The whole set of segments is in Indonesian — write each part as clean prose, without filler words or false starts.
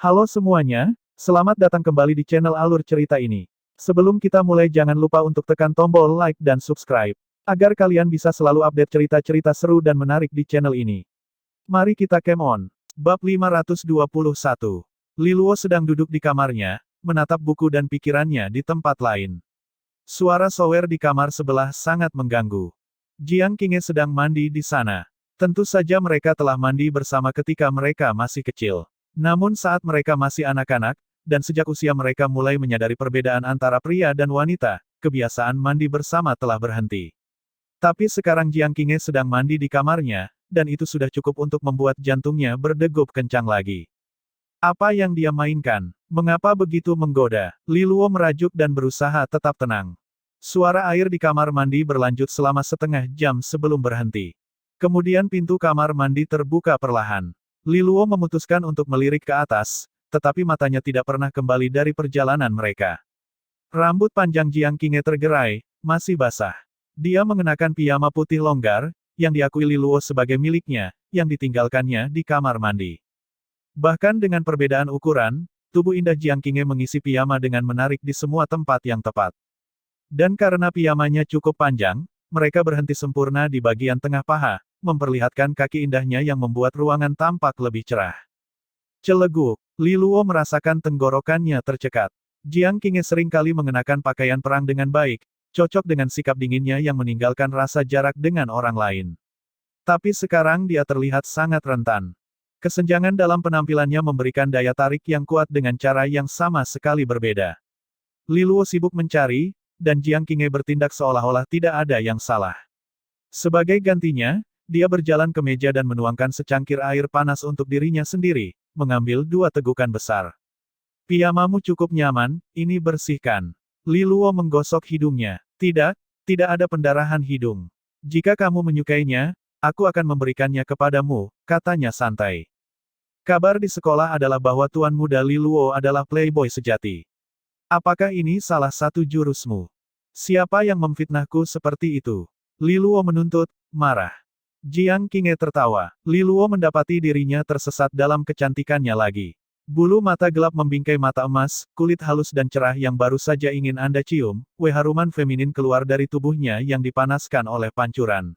Halo semuanya, selamat datang kembali di channel Alur Cerita ini. Sebelum kita mulai jangan lupa untuk tekan tombol like dan subscribe, agar kalian bisa selalu update cerita-cerita seru dan menarik di channel ini. Mari kita game on. Bab 521. Liluo sedang duduk di kamarnya, menatap buku dan pikirannya di tempat lain. Suara sower di kamar sebelah sangat mengganggu. Jiang Qinghe sedang mandi di sana. Tentu saja mereka telah mandi bersama ketika mereka masih kecil. Namun saat mereka masih anak-anak, dan sejak usia mereka mulai menyadari perbedaan antara pria dan wanita, kebiasaan mandi bersama telah berhenti. Tapi sekarang Jiang Qinghe sedang mandi di kamarnya, dan itu sudah cukup untuk membuat jantungnya berdegup kencang lagi. Apa yang dia mainkan? Mengapa begitu menggoda? Liluo merajuk dan berusaha tetap tenang. Suara air di kamar mandi berlanjut selama setengah jam sebelum berhenti. Kemudian pintu kamar mandi terbuka perlahan. Liluo memutuskan untuk melirik ke atas, tetapi matanya tidak pernah kembali dari perjalanan mereka. Rambut panjang Jiang Qinghe tergerai, masih basah. Dia mengenakan piyama putih longgar, yang diakui Liluo sebagai miliknya, yang ditinggalkannya di kamar mandi. Bahkan dengan perbedaan ukuran, tubuh indah Jiang Qinghe mengisi piyama dengan menarik di semua tempat yang tepat. Dan karena piyamanya cukup panjang, mereka berhenti sempurna di bagian tengah paha, memperlihatkan kaki indahnya yang membuat ruangan tampak lebih cerah. Celeguk, Liluo merasakan tenggorokannya tercekat. Jiang Qinghe sering kali mengenakan pakaian perang dengan baik, cocok dengan sikap dinginnya yang meninggalkan rasa jarak dengan orang lain. Tapi sekarang dia terlihat sangat rentan. Kesenjangan dalam penampilannya memberikan daya tarik yang kuat dengan cara yang sama sekali berbeda. Liluo sibuk mencari, dan Jiang Qinghe bertindak seolah-olah tidak ada yang salah. Sebagai gantinya, dia berjalan ke meja dan menuangkan secangkir air panas untuk dirinya sendiri, mengambil 2 tegukan besar. Piyamamu cukup nyaman, ini bersihkan. Liluo menggosok hidungnya. Tidak, tidak ada pendarahan hidung. Jika kamu menyukainya, aku akan memberikannya kepadamu, katanya santai. Kabar di sekolah adalah bahwa Tuan Muda Liluo adalah playboy sejati. Apakah ini salah satu jurusmu? Siapa yang memfitnahku seperti itu? Liluo menuntut, marah. Jiang Qinghe tertawa. Liluo mendapati dirinya tersesat dalam kecantikannya lagi. Bulu mata gelap membingkai mata emas, kulit halus dan cerah yang baru saja ingin Anda cium, haruman feminin keluar dari tubuhnya yang dipanaskan oleh pancuran.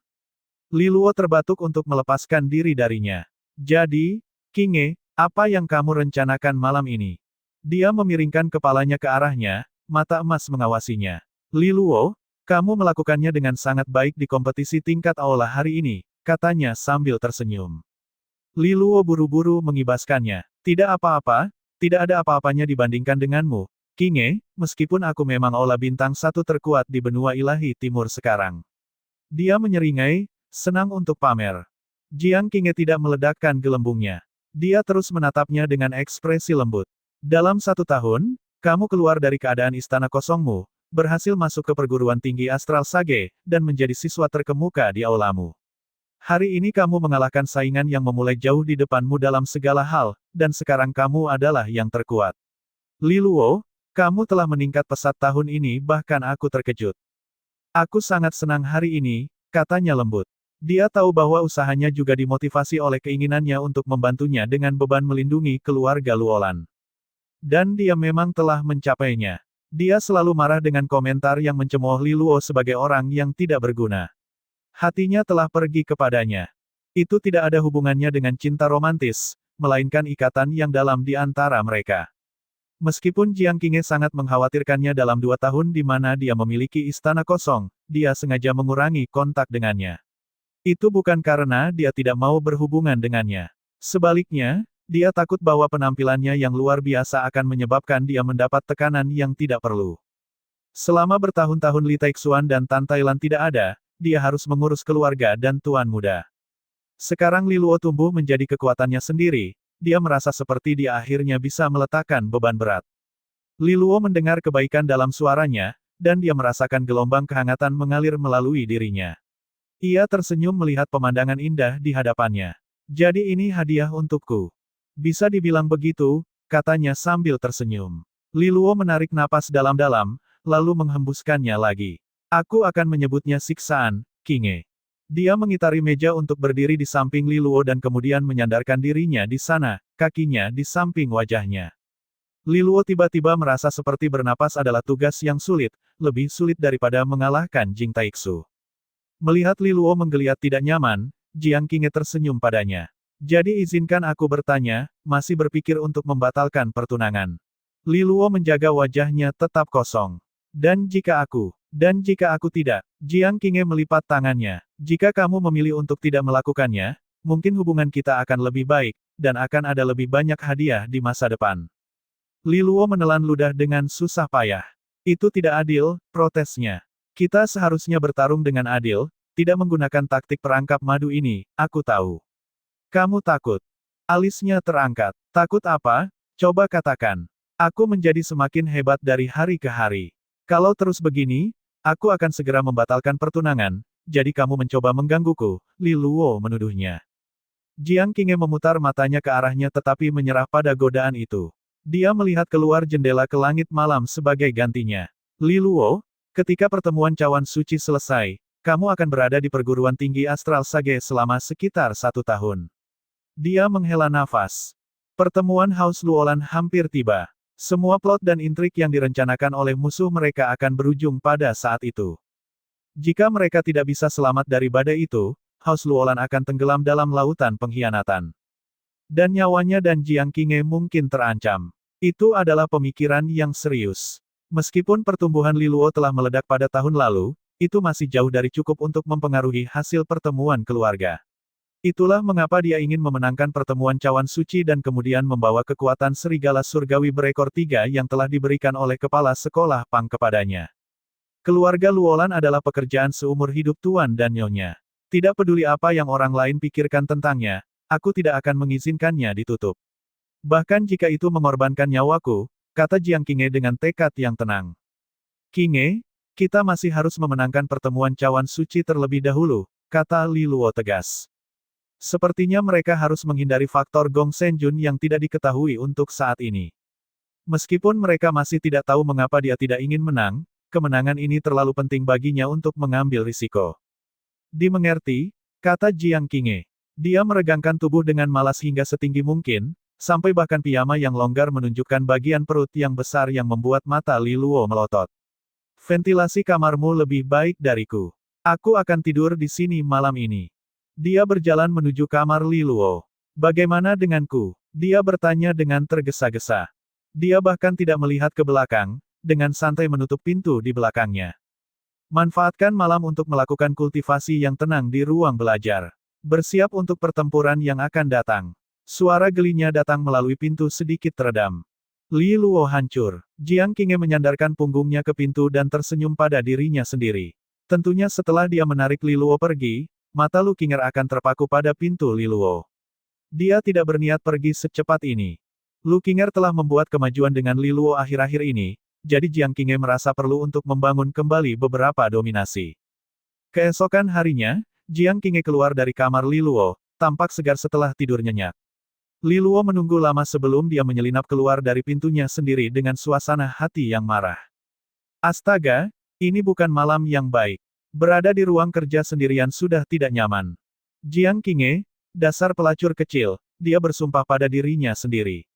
Liluo terbatuk untuk melepaskan diri darinya. Jadi, Qinghe, apa yang kamu rencanakan malam ini? Dia memiringkan kepalanya ke arahnya, mata emas mengawasinya. Liluo, kamu melakukannya dengan sangat baik di kompetisi tingkat aula hari ini, katanya sambil tersenyum. Liluo buru-buru mengibaskannya. Tidak apa-apa, tidak ada apa-apanya dibandingkan denganmu, Qinghe, meskipun aku memang aula bintang 1 terkuat di benua ilahi timur sekarang. Dia menyeringai, senang untuk pamer. Jiang Qinghe tidak meledakkan gelembungnya. Dia terus menatapnya dengan ekspresi lembut. Dalam 1 tahun, kamu keluar dari keadaan istana kosongmu, berhasil masuk ke perguruan tinggi Astral Sage, dan menjadi siswa terkemuka di aulamu. Hari ini kamu mengalahkan saingan yang memulai jauh di depanmu dalam segala hal, dan sekarang kamu adalah yang terkuat. Liluo, kamu telah meningkat pesat tahun ini bahkan aku terkejut. Aku sangat senang hari ini, katanya lembut. Dia tahu bahwa usahanya juga dimotivasi oleh keinginannya untuk membantunya dengan beban melindungi keluarga Luolan. Dan dia memang telah mencapainya. Dia selalu marah dengan komentar yang mencemooh Liluo sebagai orang yang tidak berguna. Hatinya telah pergi kepadanya. Itu tidak ada hubungannya dengan cinta romantis, melainkan ikatan yang dalam di antara mereka. Meskipun Jiang Qinghe sangat mengkhawatirkannya dalam 2 tahun di mana dia memiliki istana kosong, dia sengaja mengurangi kontak dengannya. Itu bukan karena dia tidak mau berhubungan dengannya. Sebaliknya, dia takut bahwa penampilannya yang luar biasa akan menyebabkan dia mendapat tekanan yang tidak perlu. Selama bertahun-tahun Li Taixuan dan Tan Thailand tidak ada, dia harus mengurus keluarga dan tuan muda. Sekarang Liluo tumbuh menjadi kekuatannya sendiri, dia merasa seperti dia akhirnya bisa meletakkan beban berat. Liluo mendengar kebaikan dalam suaranya, dan dia merasakan gelombang kehangatan mengalir melalui dirinya. Ia tersenyum melihat pemandangan indah di hadapannya. Jadi ini hadiah untukku. Bisa dibilang begitu, katanya sambil tersenyum. Liluo menarik napas dalam-dalam, lalu menghembuskannya lagi. Aku akan menyebutnya siksaan, Qinghe. Dia mengitari meja untuk berdiri di samping Li Luo dan kemudian menyandarkan dirinya di sana, kakinya di samping wajahnya. Li Luo tiba-tiba merasa seperti bernapas adalah tugas yang sulit, lebih sulit daripada mengalahkan Jing Taixu. Melihat Li Luo menggeliat tidak nyaman, Jiang Qinghe tersenyum padanya. Jadi izinkan aku bertanya, masih berpikir untuk membatalkan pertunangan? Li Luo menjaga wajahnya tetap kosong. Dan jika aku tidak, Jiang Qinghe melipat tangannya. Jika kamu memilih untuk tidak melakukannya, mungkin hubungan kita akan lebih baik, dan akan ada lebih banyak hadiah di masa depan. Li Luo menelan ludah dengan susah payah. Itu tidak adil, protesnya. Kita seharusnya bertarung dengan adil, tidak menggunakan taktik perangkap madu ini, aku tahu. Kamu takut. Alisnya terangkat. Takut apa? Coba katakan. Aku menjadi semakin hebat dari hari ke hari. Kalau terus begini, aku akan segera membatalkan pertunangan, jadi kamu mencoba menggangguku, Li Luo menuduhnya. Jiang Qinghe memutar matanya ke arahnya tetapi menyerah pada godaan itu. Dia melihat keluar jendela ke langit malam sebagai gantinya. Li Luo, ketika pertemuan cawan suci selesai, kamu akan berada di perguruan tinggi astral Sage selama sekitar 1 tahun. Dia menghela nafas. Pertemuan Haus Luolan hampir tiba. Semua plot dan intrik yang direncanakan oleh musuh mereka akan berujung pada saat itu. Jika mereka tidak bisa selamat dari badai itu, Haus Luolan akan tenggelam dalam lautan pengkhianatan. Dan nyawanya dan Jiang Qinghe mungkin terancam. Itu adalah pemikiran yang serius. Meskipun pertumbuhan Li Luo telah meledak pada tahun lalu, itu masih jauh dari cukup untuk mempengaruhi hasil pertemuan keluarga. Itulah mengapa dia ingin memenangkan pertemuan cawan suci dan kemudian membawa kekuatan serigala surgawi berekor 3 yang telah diberikan oleh kepala sekolah Pang kepadanya. Keluarga Luolan adalah pekerjaan seumur hidup Tuan dan Nyonya. Tidak peduli apa yang orang lain pikirkan tentangnya, aku tidak akan mengizinkannya ditutup. Bahkan jika itu mengorbankan nyawaku, kata Jiang Qinghe dengan tekad yang tenang. Qinghe, kita masih harus memenangkan pertemuan cawan suci terlebih dahulu, kata Li Luo tegas. Sepertinya mereka harus menghindari faktor Gong Senjun yang tidak diketahui untuk saat ini. Meskipun mereka masih tidak tahu mengapa dia tidak ingin menang, kemenangan ini terlalu penting baginya untuk mengambil risiko. Dimengerti, kata Jiang Qinghe. Dia meregangkan tubuh dengan malas hingga setinggi mungkin, sampai bahkan piyama yang longgar menunjukkan bagian perut yang besar yang membuat mata Li Luo melotot. Ventilasi kamarmu lebih baik dariku. Aku akan tidur di sini malam ini. Dia berjalan menuju kamar Li Luo. Bagaimana denganku? Dia bertanya dengan tergesa-gesa. Dia bahkan tidak melihat ke belakang, dengan santai menutup pintu di belakangnya. Manfaatkan malam untuk melakukan kultivasi yang tenang di ruang belajar. Bersiap untuk pertempuran yang akan datang. Suara gelinya datang melalui pintu sedikit teredam. Li Luo hancur. Jiang Qinghe menyandarkan punggungnya ke pintu dan tersenyum pada dirinya sendiri. Tentunya setelah dia menarik Li Luo pergi, mata Lu Qinger akan terpaku pada pintu Li Luo. Dia tidak berniat pergi secepat ini. Lu Qinger telah membuat kemajuan dengan Li Luo akhir-akhir ini, jadi Jiang Qinghe merasa perlu untuk membangun kembali beberapa dominasi. Keesokan harinya, Jiang Qinghe keluar dari kamar Li Luo, tampak segar setelah tidur nyenyak. Li Luo menunggu lama sebelum dia menyelinap keluar dari pintunya sendiri dengan suasana hati yang marah. Astaga, ini bukan malam yang baik. Berada di ruang kerja sendirian sudah tidak nyaman. Jiang Qinghe, dasar pelacur kecil, dia bersumpah pada dirinya sendiri.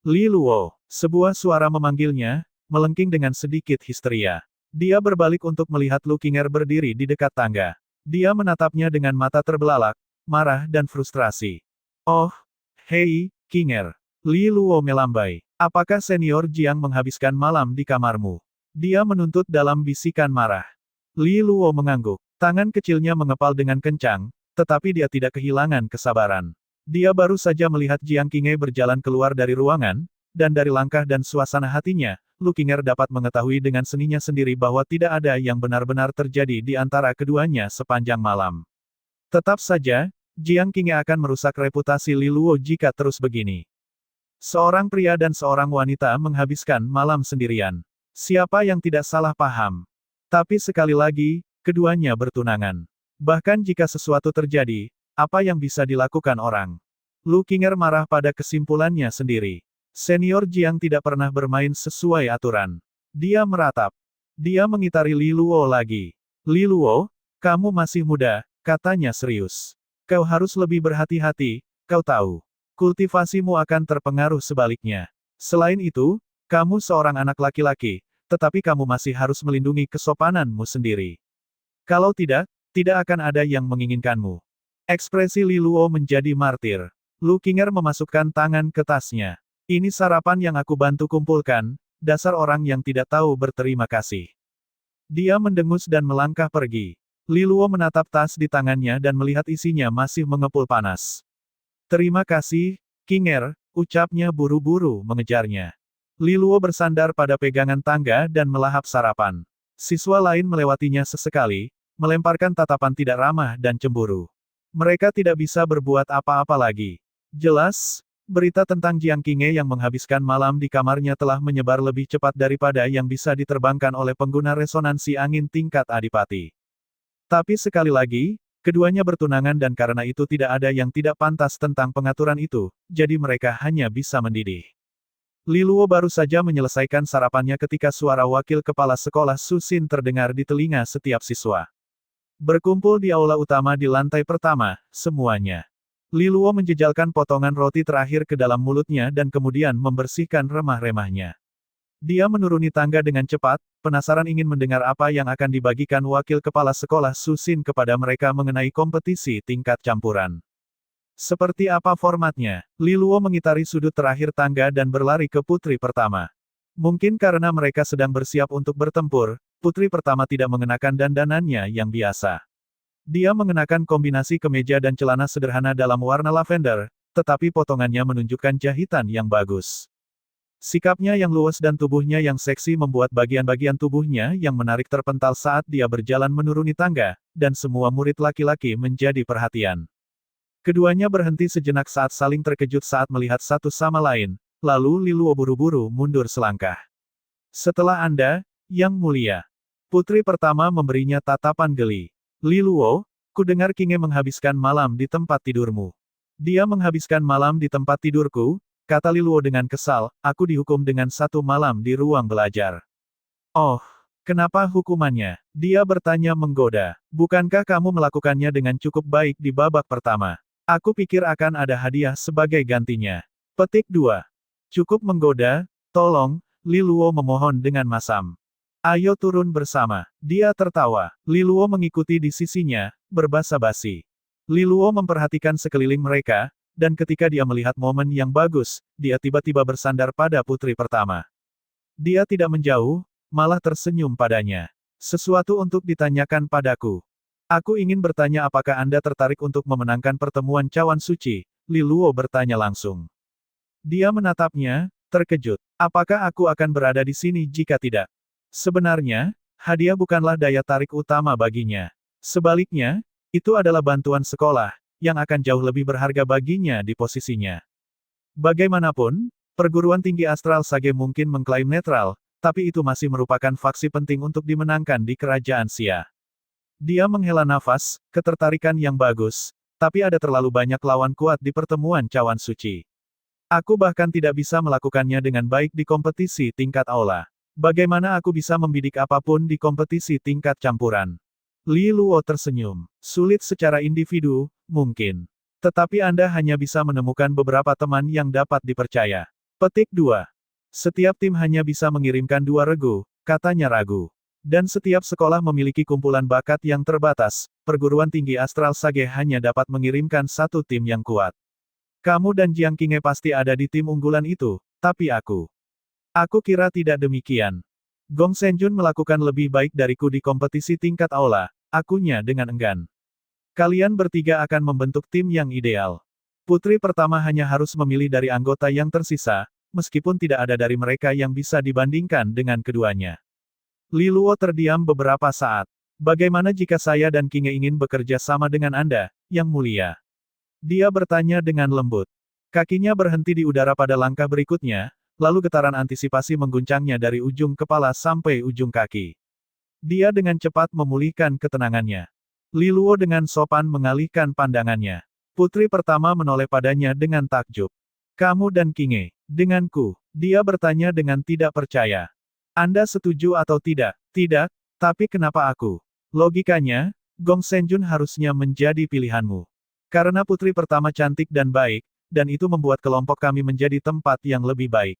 Li Luo, sebuah suara memanggilnya, melengking dengan sedikit histeria. Dia berbalik untuk melihat Lu Qinger berdiri di dekat tangga. Dia menatapnya dengan mata terbelalak, marah dan frustrasi. Oh, hei, Qinger. Li Luo melambai. Apakah senior Jiang menghabiskan malam di kamarmu? Dia menuntut dalam bisikan marah. Li Luo mengangguk. Tangan kecilnya mengepal dengan kencang, tetapi dia tidak kehilangan kesabaran. Dia baru saja melihat Jiang Qinghe berjalan keluar dari ruangan, dan dari langkah dan suasana hatinya, Lu Qinger dapat mengetahui dengan seninya sendiri bahwa tidak ada yang benar-benar terjadi di antara keduanya sepanjang malam. Tetap saja, Jiang Qinghe akan merusak reputasi Li Luo jika terus begini. Seorang pria dan seorang wanita menghabiskan malam sendirian. Siapa yang tidak salah paham? Tapi sekali lagi, keduanya bertunangan. Bahkan jika sesuatu terjadi, apa yang bisa dilakukan orang? Lu Qinger marah pada kesimpulannya sendiri. Senior Jiang tidak pernah bermain sesuai aturan. Dia meratap. Dia mengitari Li Luo lagi. Li Luo, kamu masih muda, katanya serius. Kau harus lebih berhati-hati, kau tahu. Kultivasimu akan terpengaruh sebaliknya. Selain itu, kamu seorang anak laki-laki, tetapi kamu masih harus melindungi kesopananmu sendiri. Kalau tidak, tidak akan ada yang menginginkanmu. Ekspresi Li Luo menjadi martir. Lu Qinger memasukkan tangan ke tasnya. Ini sarapan yang aku bantu kumpulkan, dasar orang yang tidak tahu berterima kasih. Dia mendengus dan melangkah pergi. Li Luo menatap tas di tangannya dan melihat isinya masih mengepul panas. Terima kasih, Qinger, ucapnya buru-buru mengejarnya. Li Luo bersandar pada pegangan tangga dan melahap sarapan. Siswa lain melewatinya sesekali, melemparkan tatapan tidak ramah dan cemburu. Mereka tidak bisa berbuat apa-apa lagi. Jelas, berita tentang Jiang Qinghe yang menghabiskan malam di kamarnya telah menyebar lebih cepat daripada yang bisa diterbangkan oleh pengguna resonansi angin tingkat adipati. Tapi sekali lagi, keduanya bertunangan dan karena itu tidak ada yang tidak pantas tentang pengaturan itu, jadi mereka hanya bisa mendidih. Li Luo baru saja menyelesaikan sarapannya ketika suara wakil kepala sekolah Su Xin terdengar di telinga setiap siswa. Berkumpul di aula utama di lantai pertama, semuanya. Li Luo menjejalkan potongan roti terakhir ke dalam mulutnya dan kemudian membersihkan remah-remahnya. Dia menuruni tangga dengan cepat, penasaran ingin mendengar apa yang akan dibagikan wakil kepala sekolah Su Xin kepada mereka mengenai kompetisi tingkat campuran. Seperti apa formatnya? Li Luo mengitari sudut terakhir tangga dan berlari ke putri pertama. Mungkin karena mereka sedang bersiap untuk bertempur, putri pertama tidak mengenakan dandanannya yang biasa. Dia mengenakan kombinasi kemeja dan celana sederhana dalam warna lavender, tetapi potongannya menunjukkan jahitan yang bagus. Sikapnya yang luwes dan tubuhnya yang seksi membuat bagian-bagian tubuhnya yang menarik terpental saat dia berjalan menuruni tangga, dan semua murid laki-laki menjadi perhatian. Keduanya berhenti sejenak saat saling terkejut saat melihat satu sama lain, lalu Li Luo buru-buru mundur selangkah. Setelah Anda, Yang Mulia. Putri pertama memberinya tatapan geli. Li Luo, ku dengar Qinghe menghabiskan malam di tempat tidurmu. Dia menghabiskan malam di tempat tidurku, kata Li Luo dengan kesal, aku dihukum dengan 1 malam di ruang belajar. Oh, kenapa hukumannya? Dia bertanya menggoda. Bukankah kamu melakukannya dengan cukup baik di babak pertama? Aku pikir akan ada hadiah sebagai gantinya. Petik 2. Cukup menggoda, tolong, Li Luo memohon dengan masam. Ayo turun bersama. Dia tertawa. Li Luo mengikuti di sisinya, berbasa-basi. Li Luo memperhatikan sekeliling mereka, dan ketika dia melihat momen yang bagus, dia tiba-tiba bersandar pada putri pertama. Dia tidak menjauh, malah tersenyum padanya. Sesuatu untuk ditanyakan padaku. Aku ingin bertanya apakah Anda tertarik untuk memenangkan pertemuan cawan suci, Li Luo bertanya langsung. Dia menatapnya, terkejut. Apakah aku akan berada di sini jika tidak? Sebenarnya, hadiah bukanlah daya tarik utama baginya. Sebaliknya, itu adalah bantuan sekolah, yang akan jauh lebih berharga baginya di posisinya. Bagaimanapun, perguruan tinggi Astral Sage mungkin mengklaim netral, tapi itu masih merupakan faksi penting untuk dimenangkan di kerajaan Xia. Dia menghela nafas, ketertarikan yang bagus, tapi ada terlalu banyak lawan kuat di pertemuan cawan suci. Aku bahkan tidak bisa melakukannya dengan baik di kompetisi tingkat aula. Bagaimana aku bisa membidik apapun di kompetisi tingkat campuran? Li Luo tersenyum. Sulit secara individu, mungkin. Tetapi Anda hanya bisa menemukan beberapa teman yang dapat dipercaya. Petik 2. Setiap tim hanya bisa mengirimkan 2 regu, katanya ragu. Dan setiap sekolah memiliki kumpulan bakat yang terbatas, perguruan tinggi Astral Sage hanya dapat mengirimkan 1 tim yang kuat. Kamu dan Jiang Qinghe pasti ada di tim unggulan itu, tapi aku kira tidak demikian. Gong Shenjun melakukan lebih baik dariku di kompetisi tingkat aula, akunya dengan enggan. Kalian bertiga akan membentuk tim yang ideal. Putri pertama hanya harus memilih dari anggota yang tersisa, meskipun tidak ada dari mereka yang bisa dibandingkan dengan keduanya. Li Luo terdiam beberapa saat. Bagaimana jika saya dan Qinghe ingin bekerja sama dengan Anda, Yang Mulia? Dia bertanya dengan lembut. Kakinya berhenti di udara pada langkah berikutnya, lalu getaran antisipasi mengguncangnya dari ujung kepala sampai ujung kaki. Dia dengan cepat memulihkan ketenangannya. Li Luo dengan sopan mengalihkan pandangannya. Putri pertama menoleh padanya dengan takjub. Kamu dan Qinghe, denganku? Dia bertanya dengan tidak percaya. Anda setuju atau tidak? Tidak, tapi kenapa aku? Logikanya, Gong Senjun harusnya menjadi pilihanmu. Karena putri pertama cantik dan baik, dan itu membuat kelompok kami menjadi tempat yang lebih baik.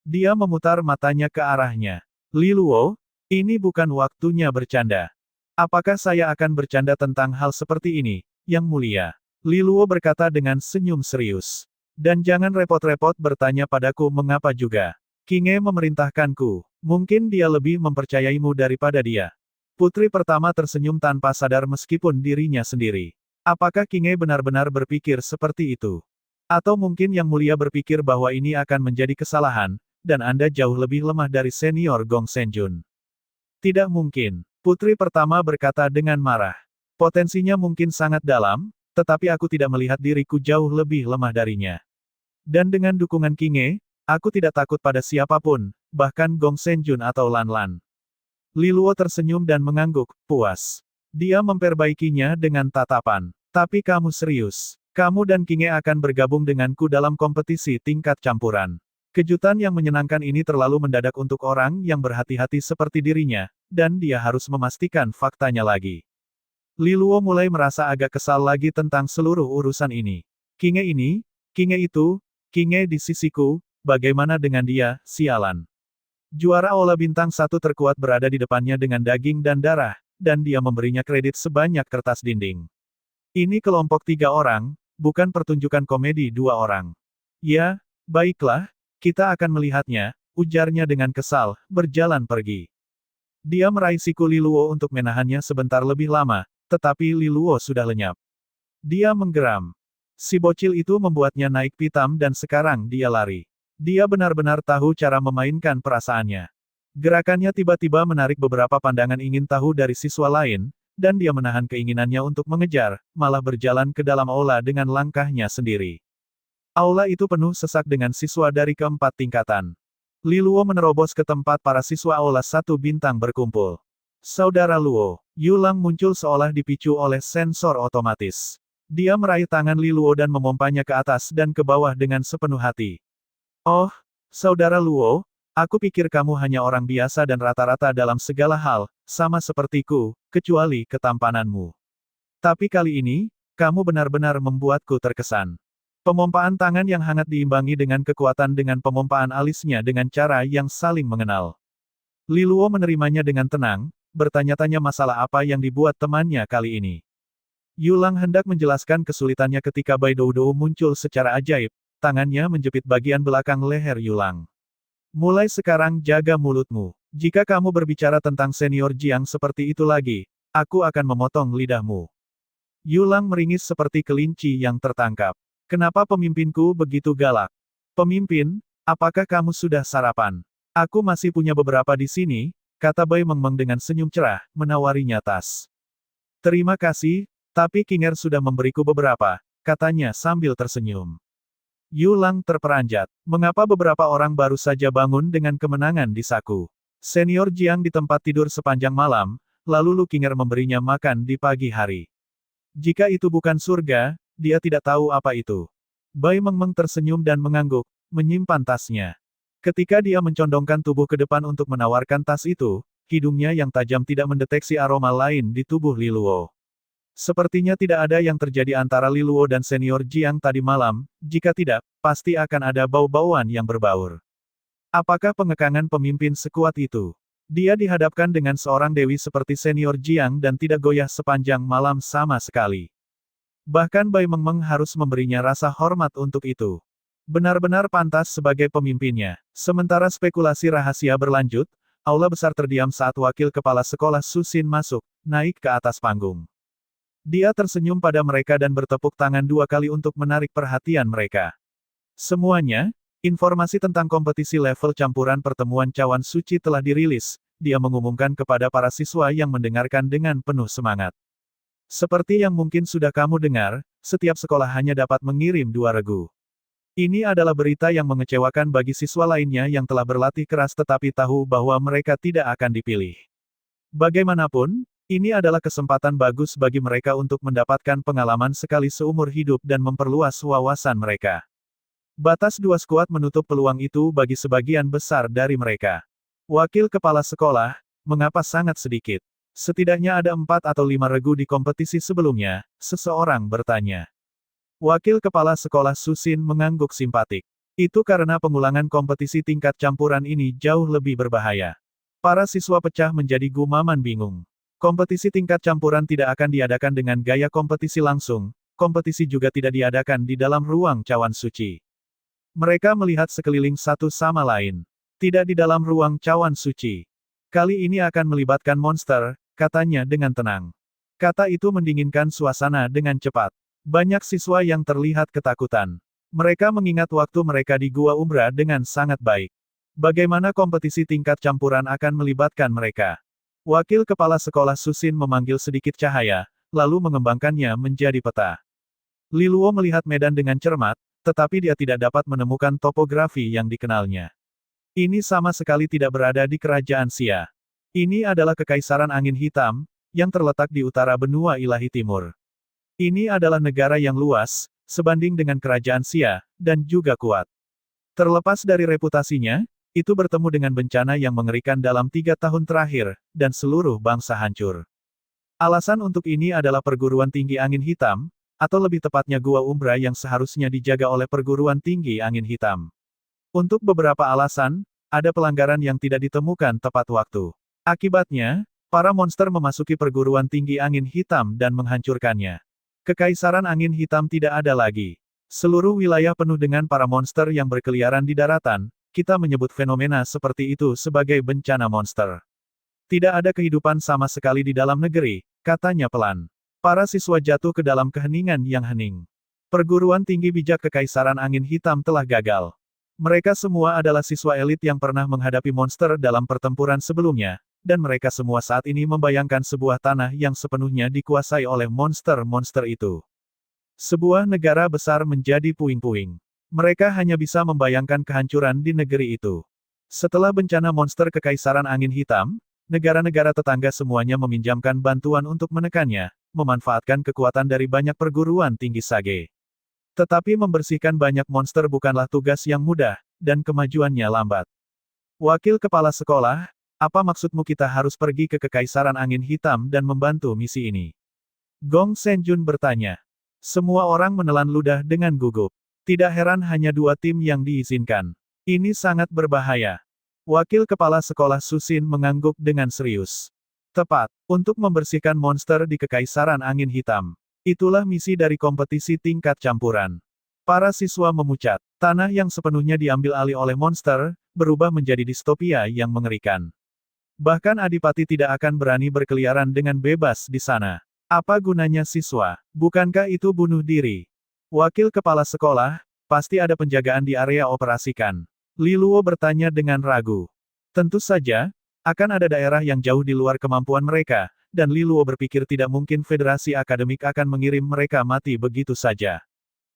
Dia memutar matanya ke arahnya. Li Luo, ini bukan waktunya bercanda. Apakah saya akan bercanda tentang hal seperti ini, Yang Mulia? Li Luo berkata dengan senyum serius. Dan jangan repot-repot bertanya padaku mengapa juga. Qing'e memerintahkanku. Mungkin dia lebih mempercayaimu daripada dia. Putri pertama tersenyum tanpa sadar meskipun dirinya sendiri. Apakah Qing'e benar-benar berpikir seperti itu? Atau mungkin Yang Mulia berpikir bahwa ini akan menjadi kesalahan, dan Anda jauh lebih lemah dari senior Gong Senjun. Tidak mungkin. Putri pertama berkata dengan marah. Potensinya mungkin sangat dalam, tetapi aku tidak melihat diriku jauh lebih lemah darinya. Dan dengan dukungan Qing'e, aku tidak takut pada siapapun, bahkan Gong Senjun atau Lan Lan. Li Luo tersenyum dan mengangguk, puas. Dia memperbaikinya dengan tatapan. Tapi kamu serius. Kamu dan Qing'e akan bergabung denganku dalam kompetisi tingkat campuran. Kejutan yang menyenangkan ini terlalu mendadak untuk orang yang berhati-hati seperti dirinya, dan dia harus memastikan faktanya lagi. Li Luo mulai merasa agak kesal lagi tentang seluruh urusan ini. Qing'e ini, Qing'e itu, Qing'e di sisiku, bagaimana dengan dia, sialan. Juara Aula Bintang 1 terkuat berada di depannya dengan daging dan darah, dan dia memberinya kredit sebanyak kertas dinding. Ini kelompok 3 orang, bukan pertunjukan komedi 2 orang. Ya, baiklah, kita akan melihatnya, ujarnya dengan kesal, berjalan pergi. Dia meraih siku Li Luo untuk menahannya sebentar lebih lama, tetapi Li Luo sudah lenyap. Dia menggeram. Si bocil itu membuatnya naik pitam dan sekarang dia lari. Dia benar-benar tahu cara memainkan perasaannya. Gerakannya tiba-tiba menarik beberapa pandangan ingin tahu dari siswa lain, dan dia menahan keinginannya untuk mengejar, malah berjalan ke dalam aula dengan langkahnya sendiri. Aula itu penuh sesak dengan siswa dari keempat tingkatan. Li Luo menerobos ke tempat para siswa aula 1 bintang berkumpul. Saudara Luo, Yulang muncul seolah dipicu oleh sensor otomatis. Dia meraih tangan Li Luo dan memompanya ke atas dan ke bawah dengan sepenuh hati. Oh, Saudara Luo, aku pikir kamu hanya orang biasa dan rata-rata dalam segala hal, sama sepertiku, kecuali ketampananmu. Tapi kali ini, kamu benar-benar membuatku terkesan. Pemompaan tangan yang hangat diimbangi dengan kekuatan dengan pemompaan alisnya dengan cara yang saling mengenal. Li Luo menerimanya dengan tenang, bertanya-tanya masalah apa yang dibuat temannya kali ini. Yulang hendak menjelaskan kesulitannya ketika Bai Doudou muncul secara ajaib, tangannya menjepit bagian belakang leher Yulang. Mulai sekarang jaga mulutmu. Jika kamu berbicara tentang senior Jiang seperti itu lagi, aku akan memotong lidahmu. Yulang meringis seperti kelinci yang tertangkap. Kenapa pemimpinku begitu galak? Pemimpin, apakah kamu sudah sarapan? Aku masih punya beberapa di sini, kata Bai Mengmeng dengan senyum cerah, menawarinya tas. Terima kasih, tapi Qinger sudah memberiku beberapa, katanya sambil tersenyum. Yulang terperanjat. Mengapa beberapa orang baru saja bangun dengan kemenangan di saku? Senior Jiang di tempat tidur sepanjang malam, lalu Lu Qinger memberinya makan di pagi hari. Jika itu bukan surga, dia tidak tahu apa itu. Bai Mengmeng tersenyum dan mengangguk, menyimpan tasnya. Ketika dia mencondongkan tubuh ke depan untuk menawarkan tas itu, hidungnya yang tajam tidak mendeteksi aroma lain di tubuh Li Luo. Sepertinya tidak ada yang terjadi antara Li Luo dan senior Jiang tadi malam, jika tidak, pasti akan ada bau-bauan yang berbaur. Apakah pengekangan pemimpin sekuat itu? Dia dihadapkan dengan seorang dewi seperti senior Jiang dan tidak goyah sepanjang malam sama sekali. Bahkan Bai Mengmeng harus memberinya rasa hormat untuk itu. Benar-benar pantas sebagai pemimpinnya. Sementara spekulasi rahasia berlanjut, aula besar terdiam saat wakil kepala sekolah Susin masuk, naik ke atas panggung. Dia tersenyum pada mereka dan bertepuk tangan 2 kali untuk menarik perhatian mereka. Semuanya, informasi tentang kompetisi level campuran pertemuan cawan suci telah dirilis, dia mengumumkan kepada para siswa yang mendengarkan dengan penuh semangat. Seperti yang mungkin sudah kamu dengar, setiap sekolah hanya dapat mengirim 2 regu. Ini adalah berita yang mengecewakan bagi siswa lainnya yang telah berlatih keras tetapi tahu bahwa mereka tidak akan dipilih. Bagaimanapun, ini adalah kesempatan bagus bagi mereka untuk mendapatkan pengalaman sekali seumur hidup dan memperluas wawasan mereka. Batas 2 skuad menutup peluang itu bagi sebagian besar dari mereka. Wakil kepala sekolah, mengapa sangat sedikit? Setidaknya ada 4 atau 5 regu di kompetisi sebelumnya, seseorang bertanya. Wakil Kepala Sekolah Susin mengangguk simpatik. Itu karena pengulangan kompetisi tingkat campuran ini jauh lebih berbahaya. Para siswa pecah menjadi gumaman bingung. Kompetisi tingkat campuran tidak akan diadakan dengan gaya kompetisi langsung, kompetisi juga tidak diadakan di dalam ruang cawan suci. Mereka melihat sekeliling satu sama lain. Tidak di dalam ruang cawan suci. Kali ini akan melibatkan monster, katanya dengan tenang. Kata itu mendinginkan suasana dengan cepat. Banyak siswa yang terlihat ketakutan. Mereka mengingat waktu mereka di Gua Umbra dengan sangat baik. Bagaimana kompetisi tingkat campuran akan melibatkan mereka? Wakil Kepala Sekolah Susin memanggil sedikit cahaya, lalu mengembangkannya menjadi peta. Liluo melihat medan dengan cermat, tetapi dia tidak dapat menemukan topografi yang dikenalnya. Ini sama sekali tidak berada di kerajaan Xia. Ini adalah Kekaisaran Angin Hitam, yang terletak di utara benua ilahi timur. Ini adalah negara yang luas, sebanding dengan kerajaan Xia, dan juga kuat. Terlepas dari reputasinya, itu bertemu dengan bencana yang mengerikan dalam 3 tahun terakhir, dan seluruh bangsa hancur. Alasan untuk ini adalah perguruan tinggi angin hitam, atau lebih tepatnya Gua Umbra yang seharusnya dijaga oleh perguruan tinggi angin hitam. Untuk beberapa alasan, ada pelanggaran yang tidak ditemukan tepat waktu. Akibatnya, para monster memasuki perguruan tinggi angin hitam dan menghancurkannya. Kekaisaran angin hitam tidak ada lagi. Seluruh wilayah penuh dengan para monster yang berkeliaran di daratan. Kita menyebut fenomena seperti itu sebagai bencana monster. Tidak ada kehidupan sama sekali di dalam negeri, katanya pelan. Para siswa jatuh ke dalam keheningan yang hening. Perguruan tinggi bijak Kekaisaran Angin Hitam telah gagal. Mereka semua adalah siswa elit yang pernah menghadapi monster dalam pertempuran sebelumnya, dan mereka semua saat ini membayangkan sebuah tanah yang sepenuhnya dikuasai oleh monster-monster itu. Sebuah negara besar menjadi puing-puing. Mereka hanya bisa membayangkan kehancuran di negeri itu. Setelah bencana monster Kekaisaran Angin Hitam, negara-negara tetangga semuanya meminjamkan bantuan untuk menekannya, memanfaatkan kekuatan dari banyak perguruan tinggi Sage. Tetapi membersihkan banyak monster bukanlah tugas yang mudah, dan kemajuannya lambat. Wakil Kepala Sekolah, apa maksudmu kita harus pergi ke Kekaisaran Angin Hitam dan membantu misi ini? Gong Senjun bertanya. Semua orang menelan ludah dengan gugup. Tidak heran hanya 2 tim yang diizinkan. Ini sangat berbahaya. Wakil Kepala Sekolah Susin mengangguk dengan serius. Tepat, untuk membersihkan monster di Kekaisaran Angin Hitam. Itulah misi dari kompetisi tingkat campuran. Para siswa memucat. Tanah yang sepenuhnya diambil alih oleh monster, berubah menjadi distopia yang mengerikan. Bahkan Adipati tidak akan berani berkeliaran dengan bebas di sana. Apa gunanya siswa? Bukankah itu bunuh diri? Wakil Kepala Sekolah, pasti ada penjagaan di area operasikan. Liluo bertanya dengan ragu. Tentu saja, akan ada daerah yang jauh di luar kemampuan mereka, dan Liluo berpikir tidak mungkin Federasi Akademik akan mengirim mereka mati begitu saja.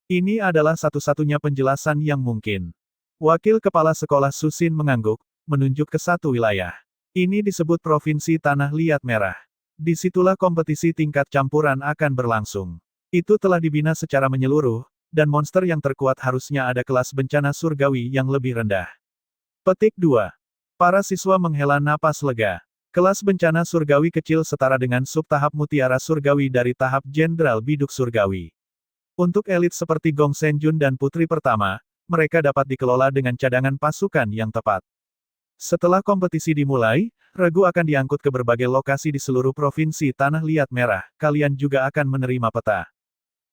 Ini adalah satu-satunya penjelasan yang mungkin. Wakil Kepala Sekolah Susin mengangguk, menunjuk ke satu wilayah. Ini disebut Provinsi Tanah Liat Merah. Disitulah kompetisi tingkat campuran akan berlangsung. Itu telah dibina secara menyeluruh, dan monster yang terkuat harusnya ada kelas bencana surgawi yang lebih rendah. Petik 2. Para siswa menghela napas lega. Kelas bencana surgawi kecil setara dengan sub-tahap mutiara surgawi dari tahap jenderal biduk surgawi. Untuk elit seperti Gong Senjun dan Putri Pertama, mereka dapat dikelola dengan cadangan pasukan yang tepat. Setelah kompetisi dimulai, regu akan diangkut ke berbagai lokasi di seluruh provinsi Tanah Liat Merah, kalian juga akan menerima peta.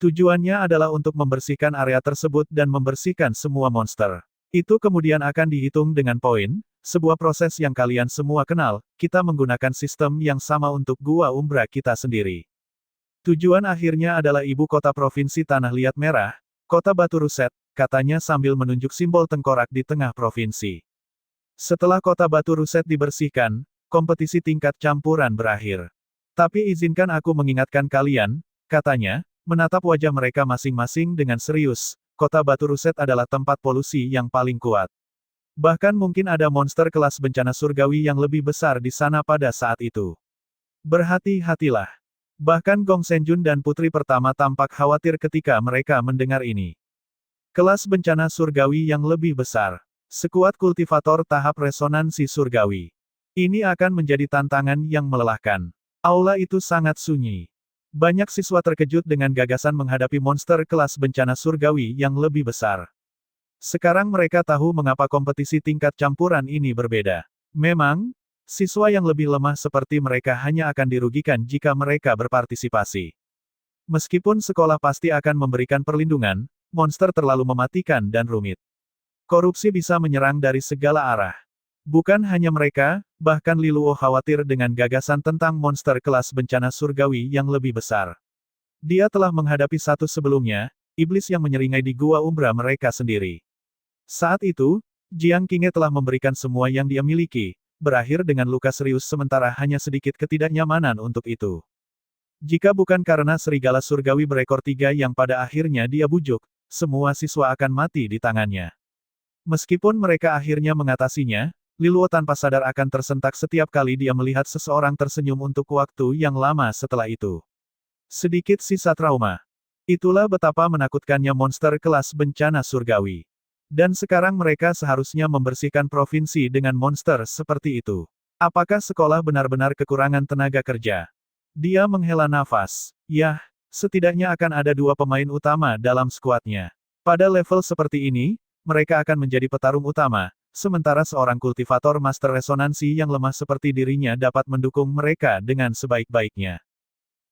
Tujuannya adalah untuk membersihkan area tersebut dan membersihkan semua monster. Itu kemudian akan dihitung dengan poin, sebuah proses yang kalian semua kenal, kita menggunakan sistem yang sama untuk Gua Umbra kita sendiri. Tujuan akhirnya adalah ibu kota provinsi Tanah Liat Merah, kota Batu Ruset, katanya sambil menunjuk simbol tengkorak di tengah provinsi. Setelah kota Batu Ruset dibersihkan, kompetisi tingkat campuran berakhir. Tapi izinkan aku mengingatkan kalian, katanya, menatap wajah mereka masing-masing dengan serius, kota Batu Ruset adalah tempat polusi yang paling kuat. Bahkan mungkin ada monster kelas bencana surgawi yang lebih besar di sana pada saat itu. Berhati-hatilah. Bahkan Gong Senjun dan Putri Pertama tampak khawatir ketika mereka mendengar ini. Kelas bencana surgawi yang lebih besar. Sekuat kultivator tahap resonansi surgawi. Ini akan menjadi tantangan yang melelahkan. Aula itu sangat sunyi. Banyak siswa terkejut dengan gagasan menghadapi monster kelas bencana surgawi yang lebih besar. Sekarang mereka tahu mengapa kompetisi tingkat campuran ini berbeda. Memang, siswa yang lebih lemah seperti mereka hanya akan dirugikan jika mereka berpartisipasi. Meskipun sekolah pasti akan memberikan perlindungan, monster terlalu mematikan dan rumit. Korupsi bisa menyerang dari segala arah. Bukan hanya mereka, bahkan Liluo khawatir dengan gagasan tentang monster kelas bencana surgawi yang lebih besar. Dia telah menghadapi satu sebelumnya, iblis yang menyeringai di gua umbra mereka sendiri. Saat itu, Jiang Qinghe telah memberikan semua yang dia miliki, berakhir dengan luka serius sementara hanya sedikit ketidaknyamanan untuk itu. Jika bukan karena serigala surgawi berekor 3 yang pada akhirnya dia bujuk, semua siswa akan mati di tangannya. Meskipun mereka akhirnya mengatasinya, Liluo tanpa sadar akan tersentak setiap kali dia melihat seseorang tersenyum untuk waktu yang lama setelah itu. Sedikit sisa trauma. Itulah betapa menakutkannya monster kelas bencana surgawi. Dan sekarang mereka seharusnya membersihkan provinsi dengan monster seperti itu. Apakah sekolah benar-benar kekurangan tenaga kerja? Dia menghela nafas. Yah, setidaknya akan ada 2 pemain utama dalam skuadnya. Pada level seperti ini, mereka akan menjadi petarung utama, sementara seorang kultivator master resonansi yang lemah seperti dirinya dapat mendukung mereka dengan sebaik-baiknya.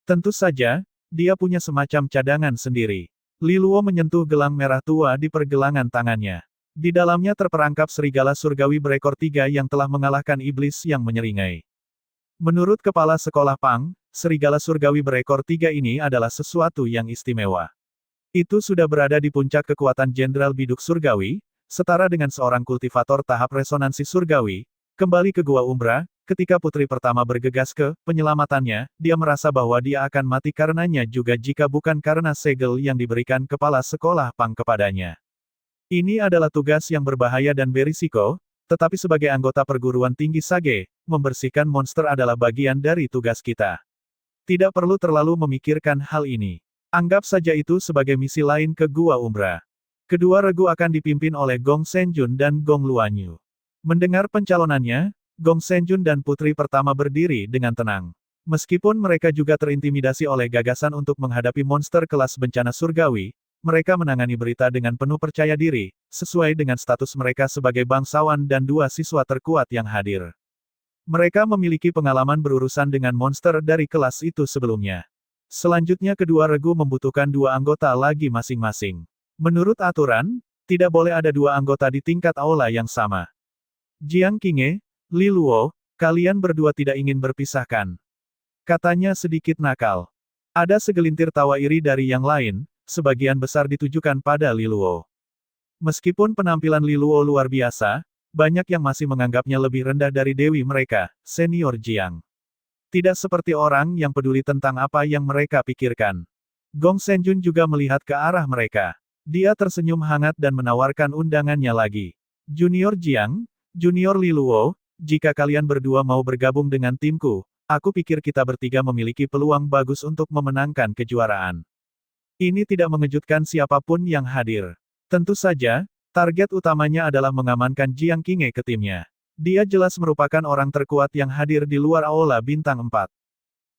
Tentu saja, dia punya semacam cadangan sendiri. Liluo menyentuh gelang merah tua di pergelangan tangannya. Di dalamnya terperangkap serigala surgawi berekor 3 yang telah mengalahkan iblis yang menyeringai. Menurut kepala sekolah Pang, serigala surgawi berekor 3 ini adalah sesuatu yang istimewa. Itu sudah berada di puncak kekuatan Jenderal Biduk Surgawi, setara dengan seorang kultivator tahap resonansi surgawi. Kembali ke Gua Umbra, ketika putri pertama bergegas ke penyelamatannya, dia merasa bahwa dia akan mati karenanya juga jika bukan karena segel yang diberikan kepala sekolah Pang kepadanya. Ini adalah tugas yang berbahaya dan berisiko, tetapi sebagai anggota perguruan tinggi Sage, membersihkan monster adalah bagian dari tugas kita. Tidak perlu terlalu memikirkan hal ini. Anggap saja itu sebagai misi lain ke Gua Umbra. Kedua regu akan dipimpin oleh Gong Senjun dan Gong Luanyu. Mendengar pencalonannya, Gong Senjun dan putri pertama berdiri dengan tenang. Meskipun mereka juga terintimidasi oleh gagasan untuk menghadapi monster kelas bencana surgawi, mereka menangani berita dengan penuh percaya diri, sesuai dengan status mereka sebagai bangsawan dan 2 siswa terkuat yang hadir. Mereka memiliki pengalaman berurusan dengan monster dari kelas itu sebelumnya. Selanjutnya kedua regu membutuhkan 2 anggota lagi masing-masing. Menurut aturan, tidak boleh ada 2 anggota di tingkat aula yang sama. Jiang Qinghe, Liluo, kalian berdua tidak ingin berpisahkan. Katanya sedikit nakal. Ada segelintir tawa iri dari yang lain, sebagian besar ditujukan pada Liluo. Meskipun penampilan Liluo luar biasa, banyak yang masih menganggapnya lebih rendah dari dewi mereka, senior Jiang. Tidak seperti orang yang peduli tentang apa yang mereka pikirkan. Gong Senjun juga melihat ke arah mereka. Dia tersenyum hangat dan menawarkan undangannya lagi. Junior Jiang, Junior Liluo, jika kalian berdua mau bergabung dengan timku, aku pikir kita bertiga memiliki peluang bagus untuk memenangkan kejuaraan. Ini tidak mengejutkan siapapun yang hadir. Tentu saja, target utamanya adalah mengamankan Jiang Qinghe ke timnya. Dia jelas merupakan orang terkuat yang hadir di luar aula bintang 4.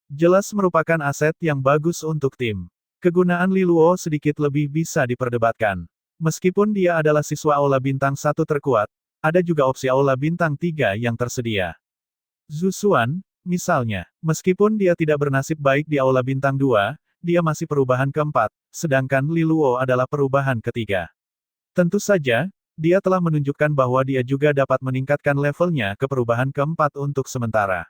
Jelas merupakan aset yang bagus untuk tim. Kegunaan Liluo sedikit lebih bisa diperdebatkan. Meskipun dia adalah siswa aula bintang 1 terkuat, ada juga opsi aula bintang 3 yang tersedia. Zhu Xuan, misalnya, meskipun dia tidak bernasib baik di aula bintang 2, dia masih perubahan keempat, sedangkan Liluo adalah perubahan ketiga. Tentu saja, dia telah menunjukkan bahwa dia juga dapat meningkatkan levelnya ke perubahan keempat untuk sementara.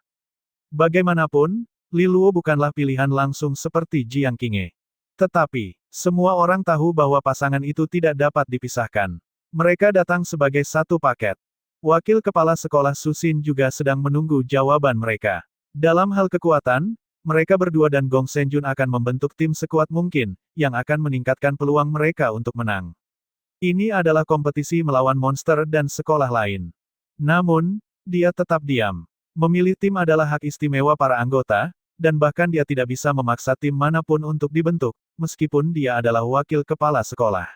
Bagaimanapun, Liluo bukanlah pilihan langsung seperti Jiang Qinghe. Tetapi, semua orang tahu bahwa pasangan itu tidak dapat dipisahkan. Mereka datang sebagai satu paket. Wakil kepala sekolah Susin juga sedang menunggu jawaban mereka. Dalam hal kekuatan, mereka berdua dan Gong Senjun akan membentuk tim sekuat mungkin, yang akan meningkatkan peluang mereka untuk menang. Ini adalah kompetisi melawan monster dan sekolah lain. Namun, dia tetap diam. Memilih tim adalah hak istimewa para anggota, dan bahkan dia tidak bisa memaksa tim manapun untuk dibentuk, meskipun dia adalah wakil kepala sekolah.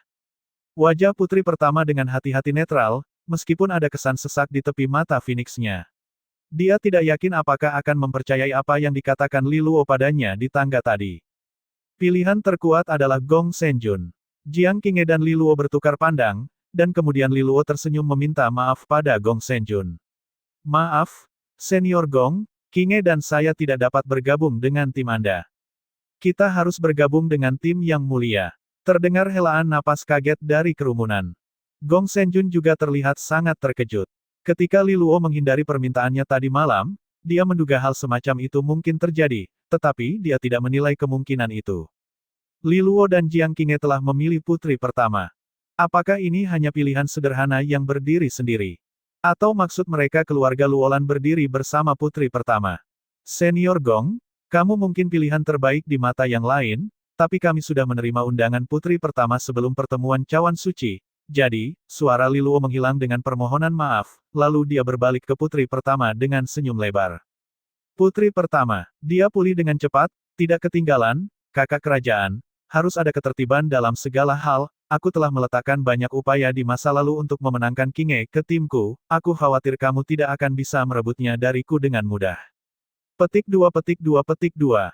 Wajah putri pertama dengan hati-hati netral, meskipun ada kesan sesak di tepi mata Phoenix-nya. Dia tidak yakin apakah akan mempercayai apa yang dikatakan Li Luo padanya di tangga tadi. Pilihan terkuat adalah Gong Senjun. Jiang Qinghe dan Li Luo bertukar pandang, dan kemudian Li Luo tersenyum meminta maaf pada Gong Senjun. Maaf, Senior Gong, Qinghe dan saya tidak dapat bergabung dengan tim Anda. Kita harus bergabung dengan tim yang mulia. Terdengar helaan napas kaget dari kerumunan. Gong Senjun juga terlihat sangat terkejut. Ketika Li Luo menghindari permintaannya tadi malam, dia menduga hal semacam itu mungkin terjadi, tetapi dia tidak menilai kemungkinan itu. Li Luo dan Jiang Qinghe telah memilih putri pertama. Apakah ini hanya pilihan sederhana yang berdiri sendiri? Atau maksud mereka keluarga Luolan berdiri bersama putri pertama? Senior Gong, kamu mungkin pilihan terbaik di mata yang lain, tapi kami sudah menerima undangan putri pertama sebelum pertemuan cawan suci. Jadi, suara Li Luo menghilang dengan permohonan maaf, lalu dia berbalik ke putri pertama dengan senyum lebar. Putri pertama, dia pulih dengan cepat, tidak ketinggalan, kakak kerajaan, harus ada ketertiban dalam segala hal, aku telah meletakkan banyak upaya di masa lalu untuk memenangkan Qinghe ke timku, aku khawatir kamu tidak akan bisa merebutnya dariku dengan mudah. Petik 2 petik 2 petik 2.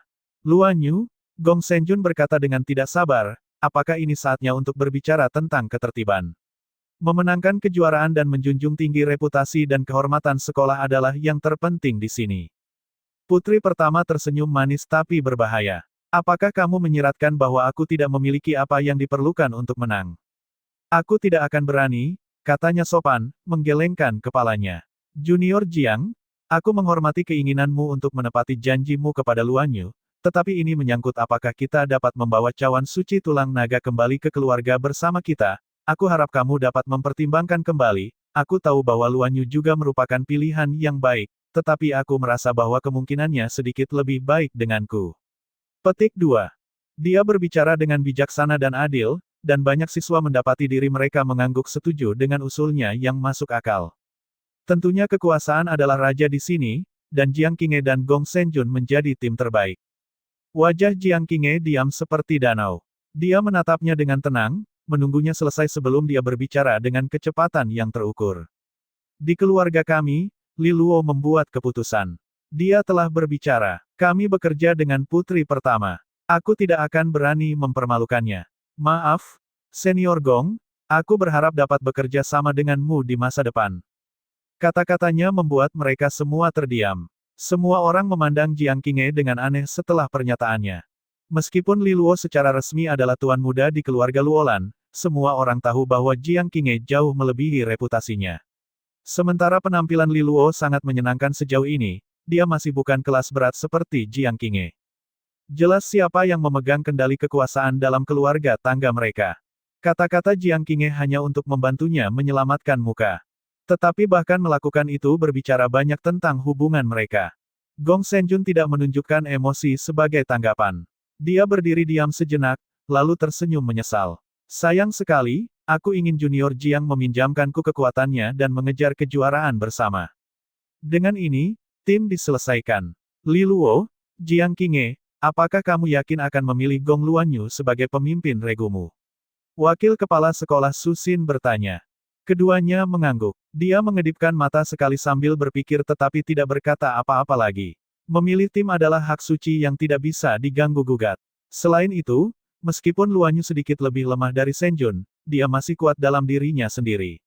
Luan Yu, Gong Senjun berkata dengan tidak sabar, apakah ini saatnya untuk berbicara tentang ketertiban? Memenangkan kejuaraan dan menjunjung tinggi reputasi dan kehormatan sekolah adalah yang terpenting di sini. Putri pertama tersenyum manis tapi berbahaya. Apakah kamu menyiratkan bahwa aku tidak memiliki apa yang diperlukan untuk menang? Aku tidak akan berani, katanya sopan, menggelengkan kepalanya. Junior Jiang, aku menghormati keinginanmu untuk menepati janjimu kepada Luan Yu, tetapi ini menyangkut apakah kita dapat membawa cawan suci tulang naga kembali ke keluarga bersama kita. Aku harap kamu dapat mempertimbangkan kembali. Aku tahu bahwa Luan Yu juga merupakan pilihan yang baik, tetapi aku merasa bahwa kemungkinannya sedikit lebih baik denganku. Petik 2. Dia berbicara dengan bijaksana dan adil, dan banyak siswa mendapati diri mereka mengangguk setuju dengan usulnya yang masuk akal. Tentunya kekuasaan adalah raja di sini, dan Jiang Qinghe dan Gong Senjun menjadi tim terbaik. Wajah Jiang Qinghe diam seperti danau. Dia menatapnya dengan tenang, menunggunya selesai sebelum dia berbicara dengan kecepatan yang terukur. Di keluarga kami, Li Luo membuat keputusan. Dia telah berbicara. Kami bekerja dengan putri pertama. Aku tidak akan berani mempermalukannya. Maaf, Senior Gong, aku berharap dapat bekerja sama denganmu di masa depan. Kata-katanya membuat mereka semua terdiam. Semua orang memandang Jiang Qinghe dengan aneh setelah pernyataannya. Meskipun Li Luo secara resmi adalah tuan muda di keluarga Luolan, semua orang tahu bahwa Jiang Qinghe jauh melebihi reputasinya. Sementara penampilan Li Luo sangat menyenangkan sejauh ini, dia masih bukan kelas berat seperti Jiang Qinghe. Jelas siapa yang memegang kendali kekuasaan dalam keluarga tangga mereka. Kata-kata Jiang Qinghe hanya untuk membantunya menyelamatkan muka. Tetapi bahkan melakukan itu berbicara banyak tentang hubungan mereka. Gong Senjun tidak menunjukkan emosi sebagai tanggapan. Dia berdiri diam sejenak, lalu tersenyum menyesal. Sayang sekali, aku ingin Junior Jiang meminjamkanku kekuatannya dan mengejar kejuaraan bersama. Dengan ini, tim diselesaikan. Li Luo, Jiang Qinghe, apakah kamu yakin akan memilih Gong Luan Yu sebagai pemimpin regumu? Wakil kepala sekolah Susin bertanya. Keduanya mengangguk. Dia mengedipkan mata sekali sambil berpikir tetapi tidak berkata apa-apa lagi. Memilih tim adalah hak suci yang tidak bisa diganggu-gugat. Selain itu, meskipun Luan Yu sedikit lebih lemah dari Senjun, dia masih kuat dalam dirinya sendiri.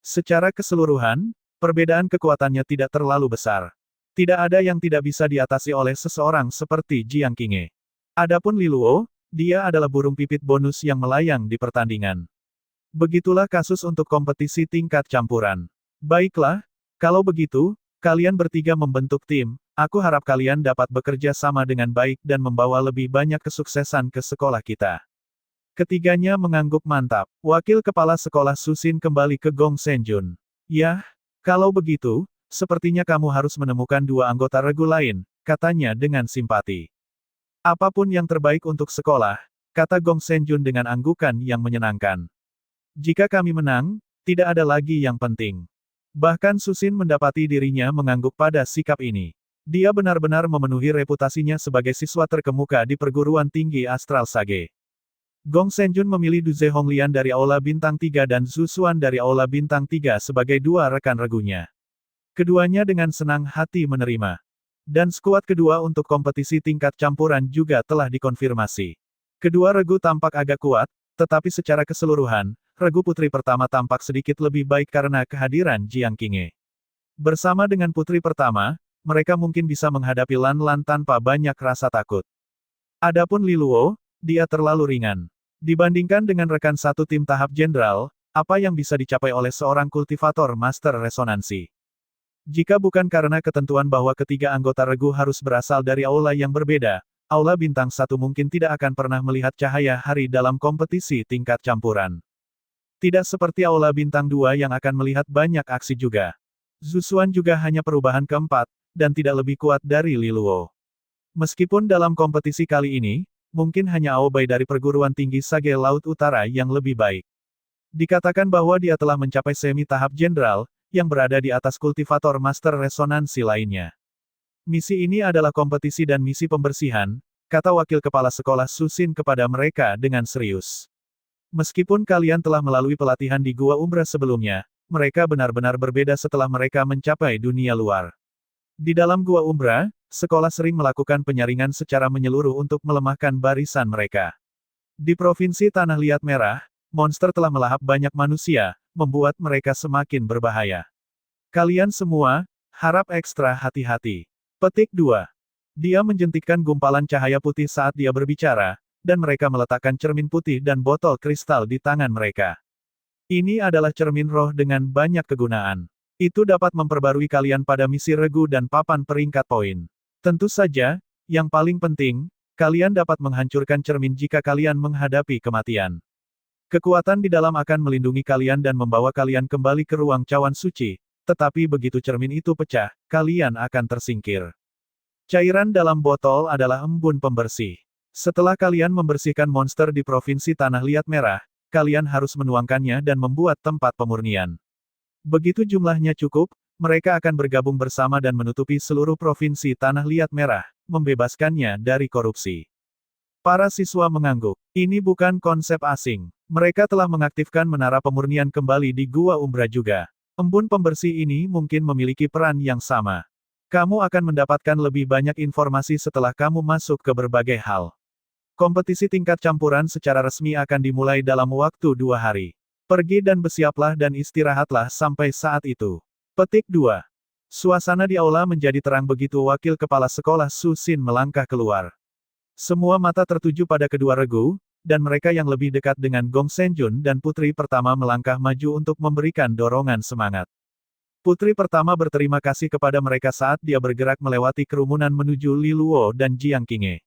Secara keseluruhan, perbedaan kekuatannya tidak terlalu besar. Tidak ada yang tidak bisa diatasi oleh seseorang seperti Jiang Qinghe. Adapun Li Luo, dia adalah burung pipit bonus yang melayang di pertandingan. Begitulah kasus untuk kompetisi tingkat campuran. Baiklah, kalau begitu, kalian bertiga membentuk tim, aku harap kalian dapat bekerja sama dengan baik dan membawa lebih banyak kesuksesan ke sekolah kita. Ketiganya mengangguk mantap. Wakil kepala sekolah Susin kembali ke Gong Senjun. Yah, kalau begitu, sepertinya kamu harus menemukan dua anggota regu lain, katanya dengan simpati. Apapun yang terbaik untuk sekolah, kata Gong Senjun dengan anggukan yang menyenangkan. Jika kami menang, tidak ada lagi yang penting. Bahkan Susin mendapati dirinya mengangguk pada sikap ini. Dia benar-benar memenuhi reputasinya sebagai siswa terkemuka di perguruan tinggi Astral Sage. Gong Senjun memilih Du Ze Honglian dari Aula Bintang 3 dan Zhu Xuan dari Aula Bintang 3 sebagai dua rekan regunya. Keduanya dengan senang hati menerima. Dan skuad kedua untuk kompetisi tingkat campuran juga telah dikonfirmasi. Kedua regu tampak agak kuat, tetapi secara keseluruhan, regu putri pertama tampak sedikit lebih baik karena kehadiran Jiang Qinghe. Bersama dengan putri pertama, mereka mungkin bisa menghadapi Lan Lan tanpa banyak rasa takut. Adapun Li Luo, dia terlalu ringan. Dibandingkan dengan rekan satu tim tahap jenderal, apa yang bisa dicapai oleh seorang kultivator master resonansi? Jika bukan karena ketentuan bahwa ketiga anggota regu harus berasal dari aula yang berbeda, aula bintang satu mungkin tidak akan pernah melihat cahaya hari dalam kompetisi tingkat campuran. Tidak seperti aula bintang 2 yang akan melihat banyak aksi juga. Zusuan juga hanya perubahan keempat, dan tidak lebih kuat dari Li Luo. Meskipun dalam kompetisi kali ini, mungkin hanya Aobai dari perguruan tinggi Sage Laut Utara yang lebih baik. Dikatakan bahwa dia telah mencapai semi tahap jenderal, yang berada di atas kultivator master resonansi lainnya. Misi ini adalah kompetisi dan misi pembersihan, kata wakil kepala sekolah Susin kepada mereka dengan serius. Meskipun kalian telah melalui pelatihan di Gua Umbra sebelumnya, mereka benar-benar berbeda setelah mereka mencapai dunia luar. Di dalam Gua Umbra, sekolah sering melakukan penyaringan secara menyeluruh untuk melemahkan barisan mereka. Di Provinsi Tanah Liat Merah, monster telah melahap banyak manusia, membuat mereka semakin berbahaya. Kalian semua, harap ekstra hati-hati. Petik 2. Dia menjentikkan gumpalan cahaya putih saat dia berbicara, dan mereka meletakkan cermin putih dan botol kristal di tangan mereka. Ini adalah cermin roh dengan banyak kegunaan. Itu dapat memperbarui kalian pada misi regu dan papan peringkat poin. Tentu saja, yang paling penting, kalian dapat menghancurkan cermin jika kalian menghadapi kematian. Kekuatan di dalam akan melindungi kalian dan membawa kalian kembali ke ruang cawan suci, tetapi begitu cermin itu pecah, kalian akan tersingkir. Cairan dalam botol adalah embun pembersih. Setelah kalian membersihkan monster di Provinsi Tanah Liat Merah, kalian harus menuangkannya dan membuat tempat pemurnian. Begitu jumlahnya cukup, mereka akan bergabung bersama dan menutupi seluruh Provinsi Tanah Liat Merah, membebaskannya dari korupsi. Para siswa mengangguk. Ini bukan konsep asing. Mereka telah mengaktifkan menara pemurnian kembali di Gua Umbra juga. Embun pembersih ini mungkin memiliki peran yang sama. Kamu akan mendapatkan lebih banyak informasi setelah kamu masuk ke berbagai hal. Kompetisi tingkat campuran secara resmi akan dimulai dalam waktu 2 hari. Pergi dan bersiaplah dan istirahatlah sampai saat itu. Petik 2. Suasana di aula menjadi terang begitu wakil kepala sekolah Susin melangkah keluar. Semua mata tertuju pada kedua regu, dan mereka yang lebih dekat dengan Gong Senjun dan putri pertama melangkah maju untuk memberikan dorongan semangat. Putri pertama berterima kasih kepada mereka saat dia bergerak melewati kerumunan menuju Li Luo dan Jiang Qinghe.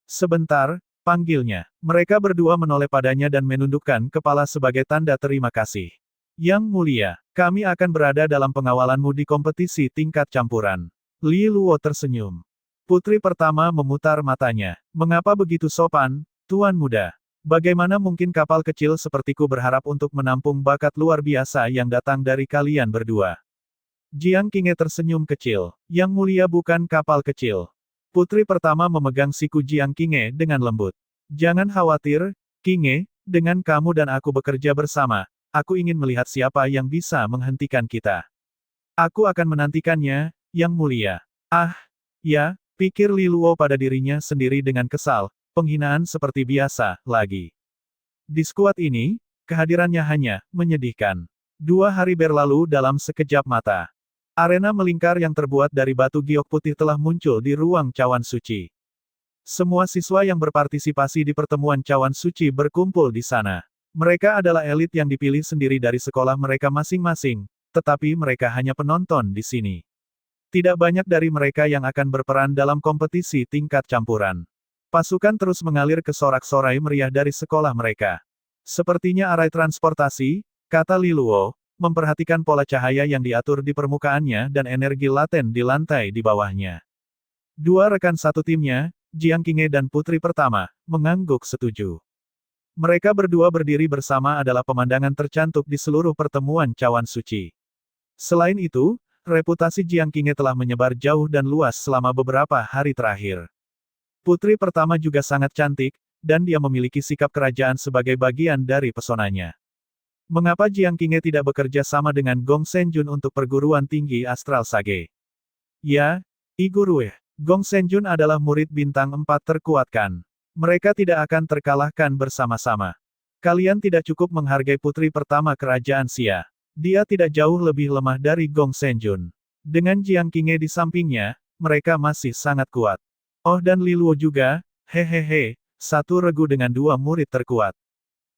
Sebentar, panggilnya. Mereka berdua menoleh padanya dan menundukkan kepala sebagai tanda terima kasih. Yang mulia, kami akan berada dalam pengawalanmu di kompetisi tingkat campuran. Li Luo tersenyum. Putri pertama memutar matanya. Mengapa begitu sopan, Tuan Muda? Bagaimana mungkin kapal kecil sepertiku berharap untuk menampung bakat luar biasa yang datang dari kalian berdua? Jiang Qinghe tersenyum kecil. Yang mulia bukan kapal kecil. Putri pertama memegang siku Jiang Qinghe dengan lembut. Jangan khawatir, Qinghe, dengan kamu dan aku bekerja bersama, aku ingin melihat siapa yang bisa menghentikan kita. Aku akan menantikannya, Yang mulia. Ah, ya. Pikir Li Luo pada dirinya sendiri dengan kesal, penghinaan seperti biasa, lagi. Di skuad ini, kehadirannya hanya menyedihkan. 2 hari berlalu dalam sekejap mata. Arena melingkar yang terbuat dari batu giok putih telah muncul di ruang cawan suci. Semua siswa yang berpartisipasi di pertemuan cawan suci berkumpul di sana. Mereka adalah elit yang dipilih sendiri dari sekolah mereka masing-masing, tetapi mereka hanya penonton di sini. Tidak banyak dari mereka yang akan berperan dalam kompetisi tingkat campuran. Pasukan terus mengalir ke sorak-sorai meriah dari sekolah mereka. Sepertinya arai transportasi, kata Li Luo, memperhatikan pola cahaya yang diatur di permukaannya dan energi laten di lantai di bawahnya. 2 rekan satu timnya, Jiang Qinghe dan putri pertama, mengangguk setuju. Mereka berdua berdiri bersama adalah pemandangan tercantik di seluruh pertemuan cawan suci. Selain itu, reputasi Jiang Qinghe telah menyebar jauh dan luas selama beberapa hari terakhir. Putri pertama juga sangat cantik, dan dia memiliki sikap kerajaan sebagai bagian dari pesonanya. Mengapa Jiang Qinghe tidak bekerja sama dengan Gong Senjun untuk perguruan tinggi Astral Sage? Ya, I Guru. Gong Senjun adalah murid bintang 4 terkuatkan. Mereka tidak akan terkalahkan bersama-sama. Kalian tidak cukup menghargai putri pertama kerajaan Xia. Dia tidak jauh lebih lemah dari Gong Senjun. Dengan Jiang Qinghe di sampingnya, mereka masih sangat kuat. Oh dan Li Luo juga, hehehe, satu regu dengan 2 murid terkuat.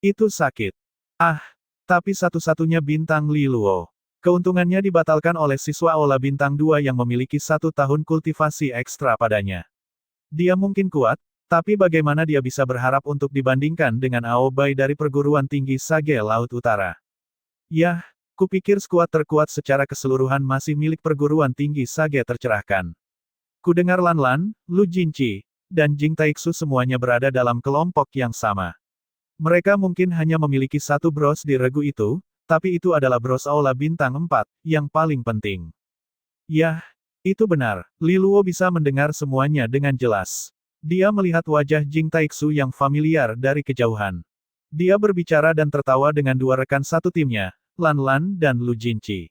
Itu sakit. Ah, tapi satu-satunya bintang Li Luo. Keuntungannya dibatalkan oleh siswa Aula Bintang 2 yang memiliki 1 tahun kultivasi ekstra padanya. Dia mungkin kuat, tapi bagaimana dia bisa berharap untuk dibandingkan dengan Aobai dari perguruan tinggi Sage Laut Utara? Yah, kupikir skuad terkuat secara keseluruhan masih milik perguruan tinggi Sage tercerahkan. Kudengar Lan Lan, Lu Jinci, dan Jing Taixu semuanya berada dalam kelompok yang sama. Mereka mungkin hanya memiliki 1 bros di regu itu, tapi itu adalah bros Aula Bintang 4, yang paling penting. Yah, itu benar, Li Luo bisa mendengar semuanya dengan jelas. Dia melihat wajah Jing Taixu yang familiar dari kejauhan. Dia berbicara dan tertawa dengan 2 rekan satu timnya, Lan Lan dan Lu Jinci.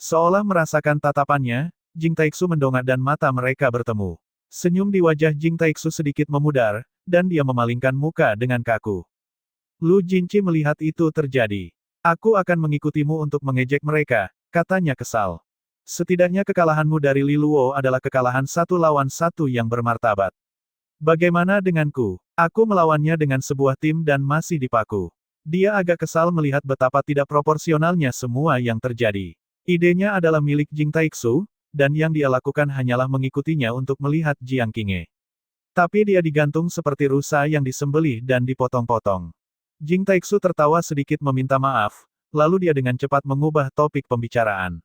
Seolah merasakan tatapannya, Jing Taixu mendongak dan mata mereka bertemu. Senyum di wajah Jing Taixu sedikit memudar, dan dia memalingkan muka dengan kaku. Lu Jinci melihat itu terjadi. Aku akan mengikutimu untuk mengejek mereka, katanya kesal. Setidaknya kekalahanmu dari Li Luo adalah kekalahan 1 lawan 1 yang bermartabat. Bagaimana denganku? Aku melawannya dengan sebuah tim dan masih dipaku. Dia agak kesal melihat betapa tidak proporsionalnya semua yang terjadi. Idenya adalah milik Jing Taixu, dan yang dia lakukan hanyalah mengikutinya untuk melihat Jiang Qinghe. Tapi dia digantung seperti rusa yang disembelih dan dipotong-potong. Jing Taixu tertawa sedikit meminta maaf, lalu dia dengan cepat mengubah topik pembicaraan.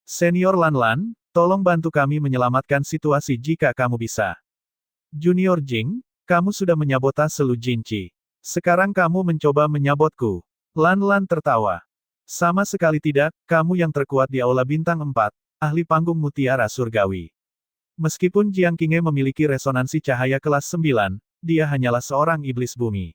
Senior Lan Lan, tolong bantu kami menyelamatkan situasi jika kamu bisa. Junior Jing, kamu sudah menyabotase Lu Jinci. Sekarang kamu mencoba menyabotku. Lan Lan tertawa. Sama sekali tidak, kamu yang terkuat di Aula Bintang 4, ahli panggung mutiara surgawi. Meskipun Jiang Qinghe memiliki resonansi cahaya kelas 9, dia hanyalah seorang iblis bumi.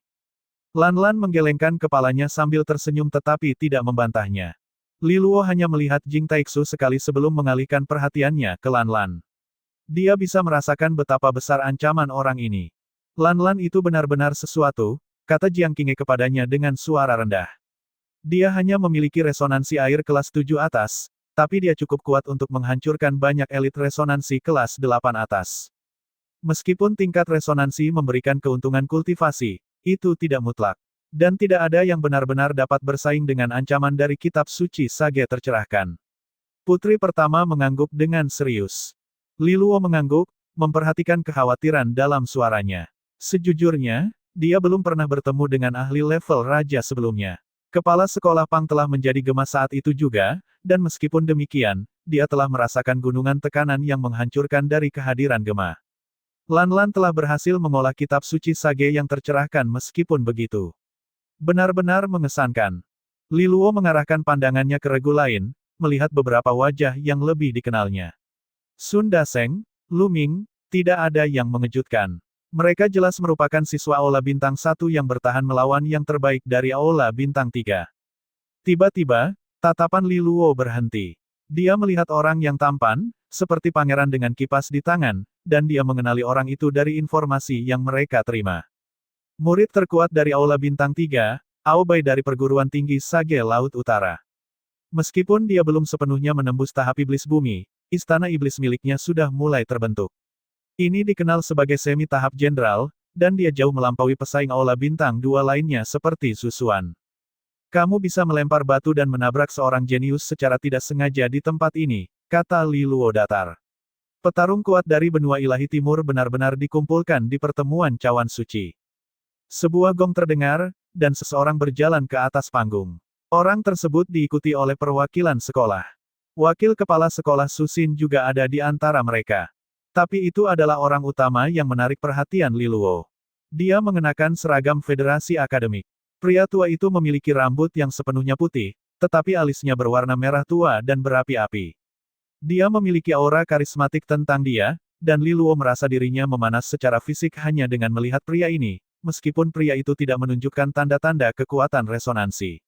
Lan Lan menggelengkan kepalanya sambil tersenyum tetapi tidak membantahnya. Li Luo hanya melihat Jing Taixu sekali sebelum mengalihkan perhatiannya ke Lan Lan. Dia bisa merasakan betapa besar ancaman orang ini. Lan Lan itu benar-benar sesuatu, kata Jiang Qinghe kepadanya dengan suara rendah. Dia hanya memiliki resonansi air kelas 7 atas, tapi dia cukup kuat untuk menghancurkan banyak elit resonansi kelas 8 atas. Meskipun tingkat resonansi memberikan keuntungan kultivasi, itu tidak mutlak. Dan tidak ada yang benar-benar dapat bersaing dengan ancaman dari kitab suci Sage tercerahkan. Putri pertama mengangguk dengan serius. Li Luo mengangguk, memperhatikan kekhawatiran dalam suaranya. Sejujurnya, dia belum pernah bertemu dengan ahli level raja sebelumnya. Kepala sekolah Pang telah menjadi gemas saat itu juga, dan meskipun demikian, dia telah merasakan gunungan tekanan yang menghancurkan dari kehadiran Gema. Lan Lan telah berhasil mengolah kitab suci Sage yang tercerahkan meskipun begitu. Benar-benar mengesankan. Li Luo mengarahkan pandangannya ke regu lain, melihat beberapa wajah yang lebih dikenalnya. Sun Daseng, Lu Ming, tidak ada yang mengejutkan. Mereka jelas merupakan siswa Aula Bintang 1 yang bertahan melawan yang terbaik dari Aula Bintang 3. Tiba-tiba, tatapan Li Luo berhenti. Dia melihat orang yang tampan, seperti pangeran dengan kipas di tangan, dan dia mengenali orang itu dari informasi yang mereka terima. Murid terkuat dari Aula Bintang 3, Aobai dari perguruan tinggi Sage Laut Utara. Meskipun dia belum sepenuhnya menembus tahap iblis bumi, istana iblis miliknya sudah mulai terbentuk. Ini dikenal sebagai semi-tahap jenderal, dan dia jauh melampaui pesaing Aula Bintang 2 lainnya seperti Susuan. Kamu bisa melempar batu dan menabrak seorang jenius secara tidak sengaja di tempat ini, kata Li Luo datar. Petarung kuat dari benua ilahi timur benar-benar dikumpulkan di pertemuan cawan suci. Sebuah gong terdengar, dan seseorang berjalan ke atas panggung. Orang tersebut diikuti oleh perwakilan sekolah. Wakil kepala sekolah Susin juga ada di antara mereka. Tapi itu adalah orang utama yang menarik perhatian Li Luo. Dia mengenakan seragam federasi akademik. Pria tua itu memiliki rambut yang sepenuhnya putih, tetapi alisnya berwarna merah tua dan berapi-api. Dia memiliki aura karismatik tentang dia, dan Li Luo merasa dirinya memanas secara fisik hanya dengan melihat pria ini, meskipun pria itu tidak menunjukkan tanda-tanda kekuatan resonansi.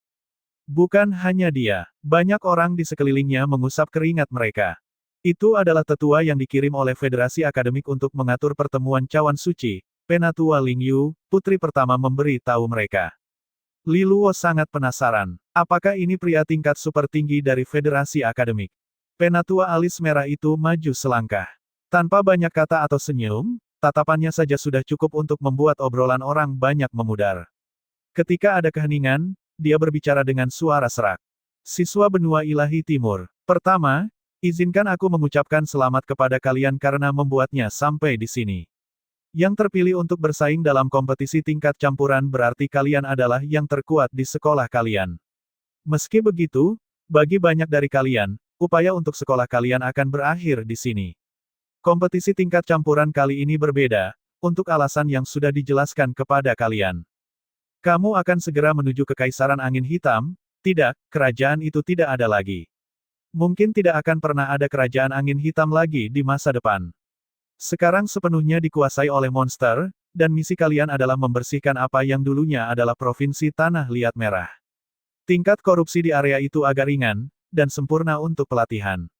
Bukan hanya dia, banyak orang di sekelilingnya mengusap keringat mereka. Itu adalah tetua yang dikirim oleh Federasi Akademik untuk mengatur pertemuan cawan suci. Penatua Ling Yu, putri pertama memberi tahu mereka. Li Luo sangat penasaran. Apakah ini pria tingkat super tinggi dari Federasi Akademik? Penatua alis merah itu maju selangkah. Tanpa banyak kata atau senyum, tatapannya saja sudah cukup untuk membuat obrolan orang banyak memudar. Ketika ada keheningan, dia berbicara dengan suara serak. Siswa benua ilahi timur. Pertama, izinkan aku mengucapkan selamat kepada kalian karena membuatnya sampai di sini. Yang terpilih untuk bersaing dalam kompetisi tingkat campuran berarti kalian adalah yang terkuat di sekolah kalian. Meski begitu, bagi banyak dari kalian, upaya untuk sekolah kalian akan berakhir di sini. Kompetisi tingkat campuran kali ini berbeda, untuk alasan yang sudah dijelaskan kepada kalian. Kamu akan segera menuju ke Kekaisaran Angin Hitam. Tidak, kerajaan itu tidak ada lagi. Mungkin tidak akan pernah ada kerajaan angin hitam lagi di masa depan. Sekarang sepenuhnya dikuasai oleh monster, dan misi kalian adalah membersihkan apa yang dulunya adalah Provinsi Tanah Liat Merah. Tingkat korupsi di area itu agak ringan, dan sempurna untuk pelatihan.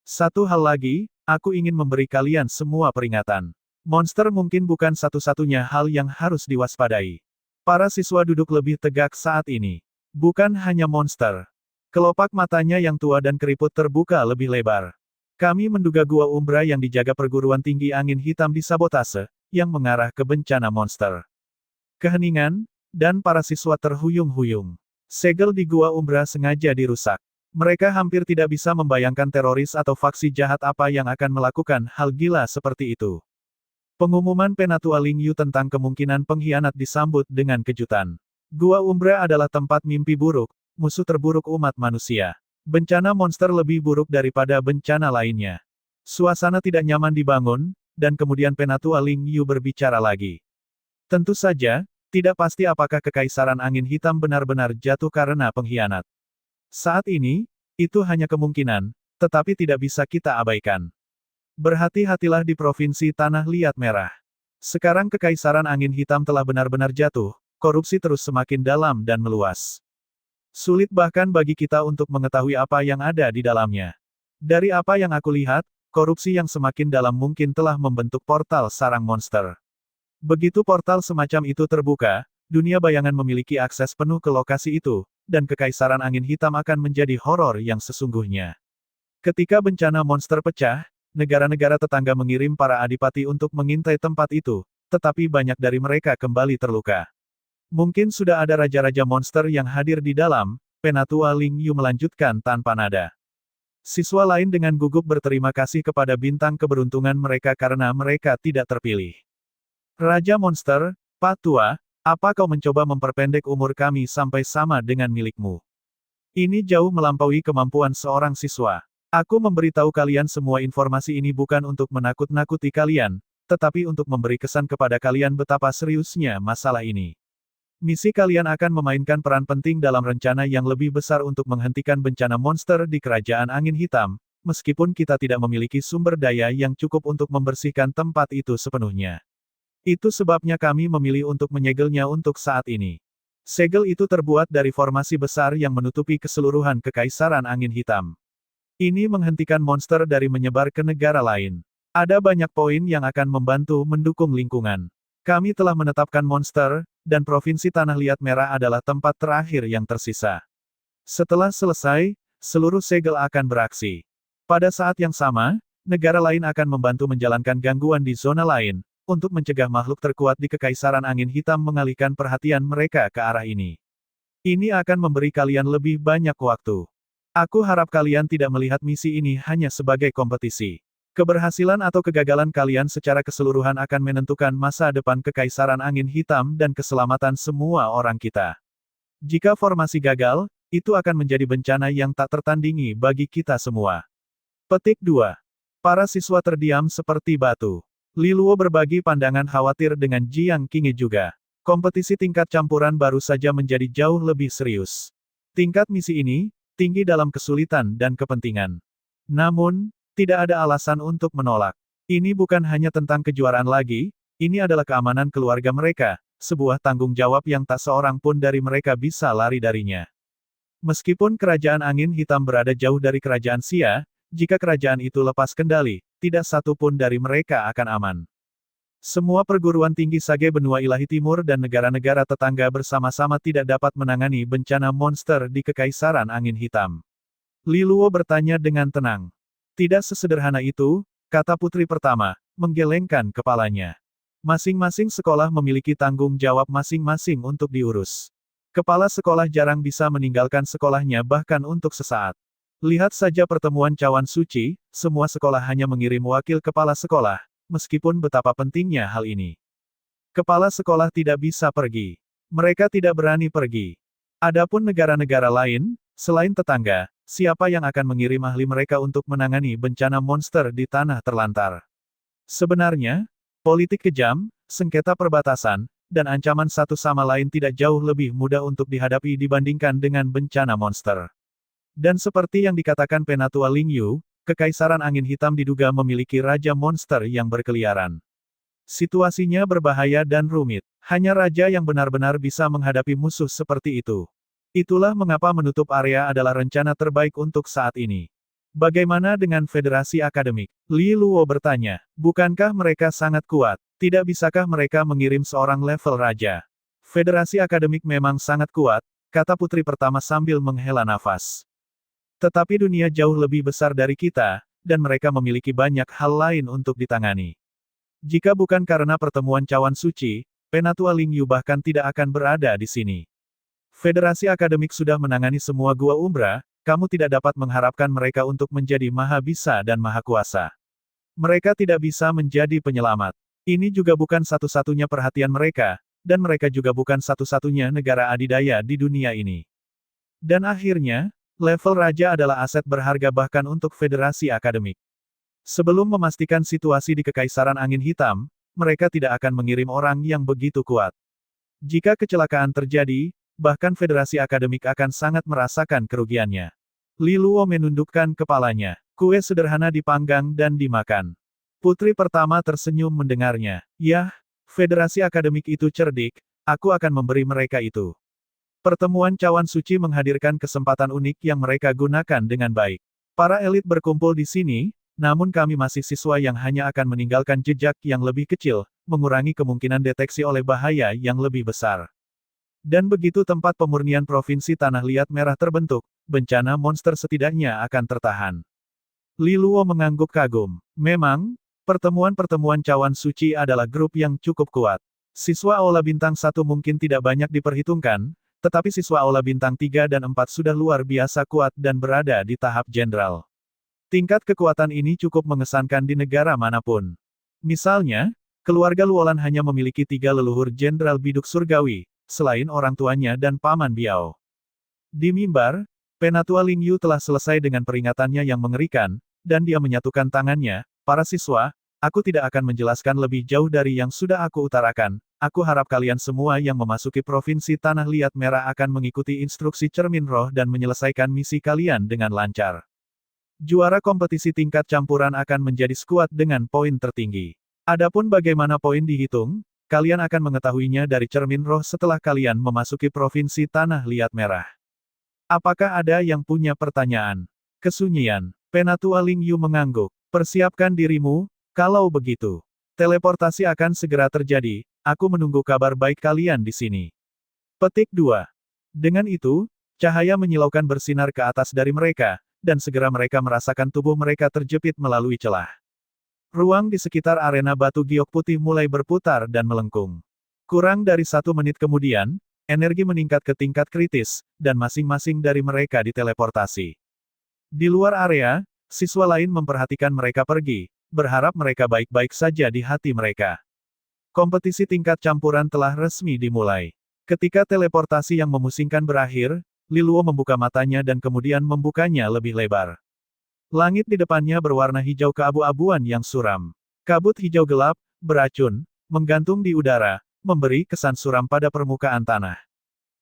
Satu hal lagi, aku ingin memberi kalian semua peringatan. Monster mungkin bukan satu-satunya hal yang harus diwaspadai. Para siswa duduk lebih tegak saat ini. Bukan hanya monster. Kelopak matanya yang tua dan keriput terbuka lebih lebar. Kami menduga gua Umbra yang dijaga perguruan tinggi angin hitam disabotase, yang mengarah ke bencana monster. Keheningan, dan para siswa terhuyung-huyung. Segel di gua Umbra sengaja dirusak. Mereka hampir tidak bisa membayangkan teroris atau faksi jahat apa yang akan melakukan hal gila seperti itu. Pengumuman Penatua Ling Yu tentang kemungkinan pengkhianat disambut dengan kejutan. Gua Umbra adalah tempat mimpi buruk, musuh terburuk umat manusia. Bencana monster lebih buruk daripada bencana lainnya. Suasana tidak nyaman dibangun, dan kemudian Penatua Ling Yu berbicara lagi. Tentu saja, tidak pasti apakah Kekaisaran Angin Hitam benar-benar jatuh karena pengkhianat. Saat ini, itu hanya kemungkinan, tetapi tidak bisa kita abaikan. Berhati-hatilah di Provinsi Tanah Liat Merah. Sekarang Kekaisaran Angin Hitam telah benar-benar jatuh, korupsi terus semakin dalam dan meluas. Sulit bahkan bagi kita untuk mengetahui apa yang ada di dalamnya. Dari apa yang aku lihat, korupsi yang semakin dalam mungkin telah membentuk portal sarang monster. Begitu portal semacam itu terbuka, dunia bayangan memiliki akses penuh ke lokasi itu, dan Kekaisaran Angin Hitam akan menjadi horor yang sesungguhnya. Ketika bencana monster pecah, negara-negara tetangga mengirim para adipati untuk mengintai tempat itu, tetapi banyak dari mereka kembali terluka. Mungkin sudah ada raja-raja monster yang hadir di dalam. Penatua Ling Yu melanjutkan tanpa nada. Siswa lain dengan gugup berterima kasih kepada bintang keberuntungan mereka karena mereka tidak terpilih. Raja monster, Pak Tua, apa kau mencoba memperpendek umur kami sampai sama dengan milikmu? Ini jauh melampaui kemampuan seorang siswa. Aku memberitahu kalian semua informasi ini bukan untuk menakut-nakuti kalian, tetapi untuk memberi kesan kepada kalian betapa seriusnya masalah ini. Misi kalian akan memainkan peran penting dalam rencana yang lebih besar untuk menghentikan bencana monster di Kerajaan Angin Hitam, meskipun kita tidak memiliki sumber daya yang cukup untuk membersihkan tempat itu sepenuhnya. Itu sebabnya kami memilih untuk menyegelnya untuk saat ini. Segel itu terbuat dari formasi besar yang menutupi keseluruhan Kekaisaran Angin Hitam. Ini menghentikan monster dari menyebar ke negara lain. Ada banyak poin yang akan membantu mendukung lingkungan. Kami telah menetapkan monster, dan Provinsi Tanah Liat Merah adalah tempat terakhir yang tersisa. Setelah selesai, seluruh segel akan beraksi. Pada saat yang sama, negara lain akan membantu menjalankan gangguan di zona lain, untuk mencegah makhluk terkuat di Kekaisaran Angin Hitam mengalihkan perhatian mereka ke arah ini. Ini akan memberi kalian lebih banyak waktu. Aku harap kalian tidak melihat misi ini hanya sebagai kompetisi. Keberhasilan atau kegagalan kalian secara keseluruhan akan menentukan masa depan Kekaisaran Angin Hitam dan keselamatan semua orang kita. Jika formasi gagal, itu akan menjadi bencana yang tak tertandingi bagi kita semua. Petik 2. Para siswa terdiam seperti batu. Li Luo berbagi pandangan khawatir dengan Jiang Qingyi juga. Kompetisi tingkat campuran baru saja menjadi jauh lebih serius. Tingkat misi ini tinggi dalam kesulitan dan kepentingan. Namun, tidak ada alasan untuk menolak. Ini bukan hanya tentang kejuaraan lagi, ini adalah keamanan keluarga mereka, sebuah tanggung jawab yang tak seorang pun dari mereka bisa lari darinya. Meskipun kerajaan angin hitam berada jauh dari kerajaan Xia, jika kerajaan itu lepas kendali, tidak satu pun dari mereka akan aman. Semua perguruan tinggi Sage Benua Ilahi Timur dan negara-negara tetangga bersama-sama tidak dapat menangani bencana monster di Kekaisaran Angin Hitam. Li Luo bertanya dengan tenang. Tidak sesederhana itu, kata putri pertama, menggelengkan kepalanya. Masing-masing sekolah memiliki tanggung jawab masing-masing untuk diurus. Kepala sekolah jarang bisa meninggalkan sekolahnya bahkan untuk sesaat. Lihat saja pertemuan cawan suci, semua sekolah hanya mengirim wakil kepala sekolah, meskipun betapa pentingnya hal ini. Kepala sekolah tidak bisa pergi. Mereka tidak berani pergi. Adapun negara-negara lain, selain tetangga, siapa yang akan mengirim ahli mereka untuk menangani bencana monster di tanah terlantar? Sebenarnya, politik kejam, sengketa perbatasan, dan ancaman satu sama lain tidak jauh lebih mudah untuk dihadapi dibandingkan dengan bencana monster. Dan seperti yang dikatakan Penatua Ling Yu, Kekaisaran Angin Hitam diduga memiliki raja monster yang berkeliaran. Situasinya berbahaya dan rumit. Hanya raja yang benar-benar bisa menghadapi musuh seperti itu. Itulah mengapa menutup area adalah rencana terbaik untuk saat ini. Bagaimana dengan Federasi Akademik? Li Luo bertanya. Bukankah mereka sangat kuat? Tidak bisakah mereka mengirim seorang level raja? Federasi Akademik memang sangat kuat, kata putri pertama sambil menghela nafas. Tetapi dunia jauh lebih besar dari kita, dan mereka memiliki banyak hal lain untuk ditangani. Jika bukan karena pertemuan cawan suci, Penatua Ling Yu bahkan tidak akan berada di sini. Federasi Akademik sudah menangani semua gua umbra, kamu tidak dapat mengharapkan mereka untuk menjadi maha bisa dan maha kuasa. Mereka tidak bisa menjadi penyelamat. Ini juga bukan satu-satunya perhatian mereka, dan mereka juga bukan satu-satunya negara adidaya di dunia ini. Dan akhirnya, level raja adalah aset berharga bahkan untuk Federasi Akademik. Sebelum memastikan situasi di Kekaisaran Angin Hitam, mereka tidak akan mengirim orang yang begitu kuat. Jika kecelakaan terjadi, bahkan Federasi Akademik akan sangat merasakan kerugiannya. Li Luo menundukkan kepalanya. Kue sederhana dipanggang dan dimakan. Putri pertama tersenyum mendengarnya. Yah, Federasi Akademik itu cerdik, aku akan memberi mereka itu. Pertemuan cawan suci menghadirkan kesempatan unik yang mereka gunakan dengan baik. Para elit berkumpul di sini, namun kami masih siswa yang hanya akan meninggalkan jejak yang lebih kecil, mengurangi kemungkinan deteksi oleh bahaya yang lebih besar. Dan begitu tempat pemurnian Provinsi Tanah Liat Merah terbentuk, bencana monster setidaknya akan tertahan. Li Luo mengangguk kagum. Memang, pertemuan-pertemuan cawan suci adalah grup yang cukup kuat. Siswa Aula Bintang 1 mungkin tidak banyak diperhitungkan, tetapi siswa Aula Bintang 3 dan 4 sudah luar biasa kuat dan berada di tahap jenderal. Tingkat kekuatan ini cukup mengesankan di negara manapun. Misalnya, keluarga Luolan hanya memiliki 3 leluhur jenderal biduk surgawi, selain orang tuanya dan Paman Biao. Di mimbar, Penatua Ling Yu telah selesai dengan peringatannya yang mengerikan, dan dia menyatukan tangannya, para siswa, aku tidak akan menjelaskan lebih jauh dari yang sudah aku utarakan. Aku harap kalian semua yang memasuki Provinsi Tanah Liat Merah akan mengikuti instruksi cermin roh dan menyelesaikan misi kalian dengan lancar. Juara kompetisi tingkat campuran akan menjadi skuad dengan poin tertinggi. Adapun bagaimana poin dihitung, kalian akan mengetahuinya dari cermin roh setelah kalian memasuki Provinsi Tanah Liat Merah. Apakah ada yang punya pertanyaan? Kesunyian. Penatua Ling Yu mengangguk. Persiapkan dirimu, kalau begitu. Teleportasi akan segera terjadi. Aku menunggu kabar baik kalian di sini. Petik 2. Dengan itu, cahaya menyilaukan bersinar ke atas dari mereka, dan segera mereka merasakan tubuh mereka terjepit melalui celah. Ruang di sekitar arena batu giok putih mulai berputar dan melengkung. Kurang dari 1 menit kemudian, energi meningkat ke tingkat kritis, dan masing-masing dari mereka diteleportasi. Di luar area, siswa lain memperhatikan mereka pergi, berharap mereka baik-baik saja di hati mereka. Kompetisi tingkat campuran telah resmi dimulai. Ketika teleportasi yang memusingkan berakhir, Li Luo membuka matanya dan kemudian membukanya lebih lebar. Langit di depannya berwarna hijau keabu-abuan yang suram. Kabut hijau gelap, beracun, menggantung di udara, memberi kesan suram pada permukaan tanah.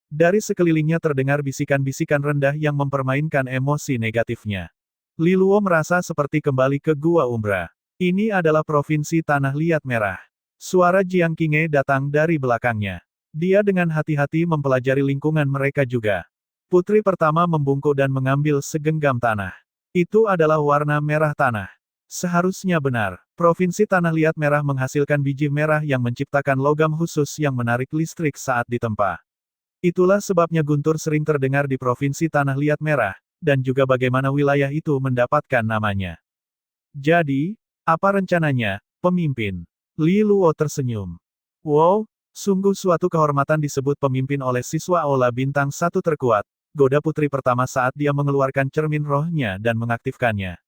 Dari sekelilingnya terdengar bisikan-bisikan rendah yang mempermainkan emosi negatifnya. Li Luo merasa seperti kembali ke Gua Umbra. Ini adalah Provinsi Tanah Liat Merah. Suara Jiang Qinghe datang dari belakangnya. Dia dengan hati-hati mempelajari lingkungan mereka juga. Putri pertama membungkuk dan mengambil segenggam tanah. Itu adalah warna merah tanah. Seharusnya benar. Provinsi Tanah Liat Merah menghasilkan biji merah yang menciptakan logam khusus yang menarik listrik saat ditempa. Itulah sebabnya guntur sering terdengar di Provinsi Tanah Liat Merah, dan juga bagaimana wilayah itu mendapatkan namanya. Jadi, apa rencananya, pemimpin? Li Luo tersenyum. Wow, sungguh suatu kehormatan disebut pemimpin oleh siswa Aula Bintang 1 terkuat, goda putri pertama saat dia mengeluarkan cermin rohnya dan mengaktifkannya.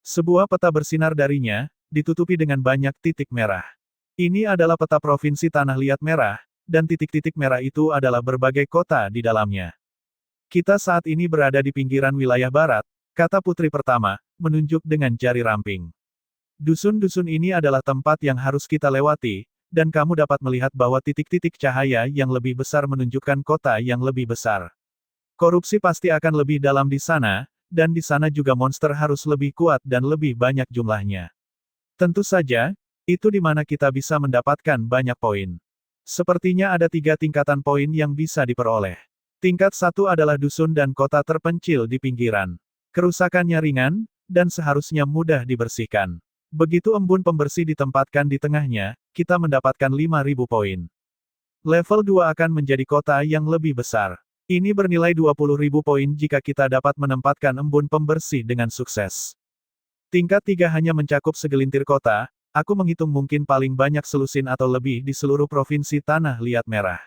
Sebuah peta bersinar darinya, ditutupi dengan banyak titik merah. Ini adalah peta Provinsi Tanah Liat Merah, dan titik-titik merah itu adalah berbagai kota di dalamnya. Kita saat ini berada di pinggiran wilayah barat, kata putri pertama, menunjuk dengan jari ramping. Dusun-dusun ini adalah tempat yang harus kita lewati, dan kamu dapat melihat bahwa titik-titik cahaya yang lebih besar menunjukkan kota yang lebih besar. Korupsi pasti akan lebih dalam di sana, dan di sana juga monster harus lebih kuat dan lebih banyak jumlahnya. Tentu saja, itu di mana kita bisa mendapatkan banyak poin. Sepertinya ada 3 tingkatan poin yang bisa diperoleh. Tingkat 1 adalah dusun dan kota terpencil di pinggiran. Kerusakannya ringan, dan seharusnya mudah dibersihkan. Begitu embun pembersih ditempatkan di tengahnya, kita mendapatkan 5.000 poin. Level 2 akan menjadi kota yang lebih besar. Ini bernilai 20.000 poin jika kita dapat menempatkan embun pembersih dengan sukses. Tingkat 3 hanya mencakup segelintir kota, aku menghitung mungkin paling banyak selusin atau lebih di seluruh provinsi Tanah Liat Merah.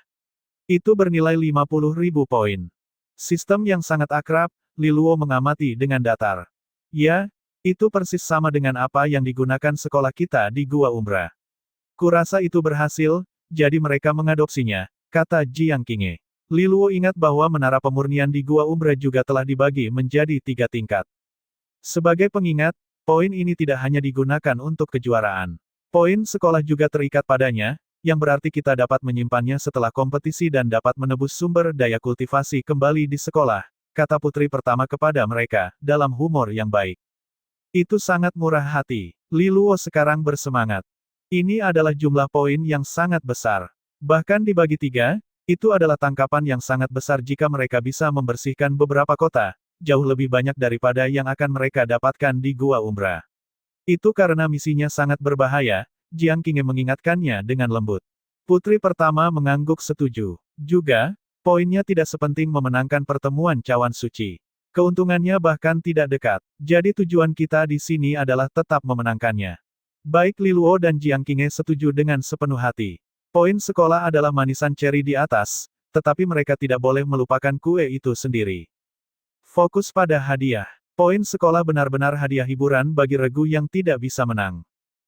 Itu bernilai 50.000 poin. Sistem yang sangat akrab, Li Luo mengamati dengan datar. Ya, itu persis sama dengan apa yang digunakan sekolah kita di Gua Umbra. Kurasa itu berhasil, jadi mereka mengadopsinya, kata Jiang Qinghe. Li Luo ingat bahwa menara pemurnian di Gua Umbra juga telah dibagi menjadi 3 tingkat. Sebagai pengingat, poin ini tidak hanya digunakan untuk kejuaraan. Poin sekolah juga terikat padanya, yang berarti kita dapat menyimpannya setelah kompetisi dan dapat menebus sumber daya kultivasi kembali di sekolah, kata putri pertama kepada mereka, dalam humor yang baik. Itu sangat murah hati. Li Luo sekarang bersemangat. Ini adalah jumlah poin yang sangat besar. Bahkan dibagi 3, itu adalah tangkapan yang sangat besar jika mereka bisa membersihkan beberapa kota, jauh lebih banyak daripada yang akan mereka dapatkan di Gua Umbra. Itu karena misinya sangat berbahaya, Jiang Qinghe mengingatkannya dengan lembut. Putri pertama mengangguk setuju. Juga, poinnya tidak sepenting memenangkan pertemuan cawan suci. Keuntungannya bahkan tidak dekat. Jadi tujuan kita di sini adalah tetap memenangkannya. Baik Li Luo dan Jiang Qinghe setuju dengan sepenuh hati. Poin sekolah adalah manisan ceri di atas, tetapi mereka tidak boleh melupakan kue itu sendiri. Fokus pada hadiah. Poin sekolah benar-benar hadiah hiburan bagi regu yang tidak bisa menang.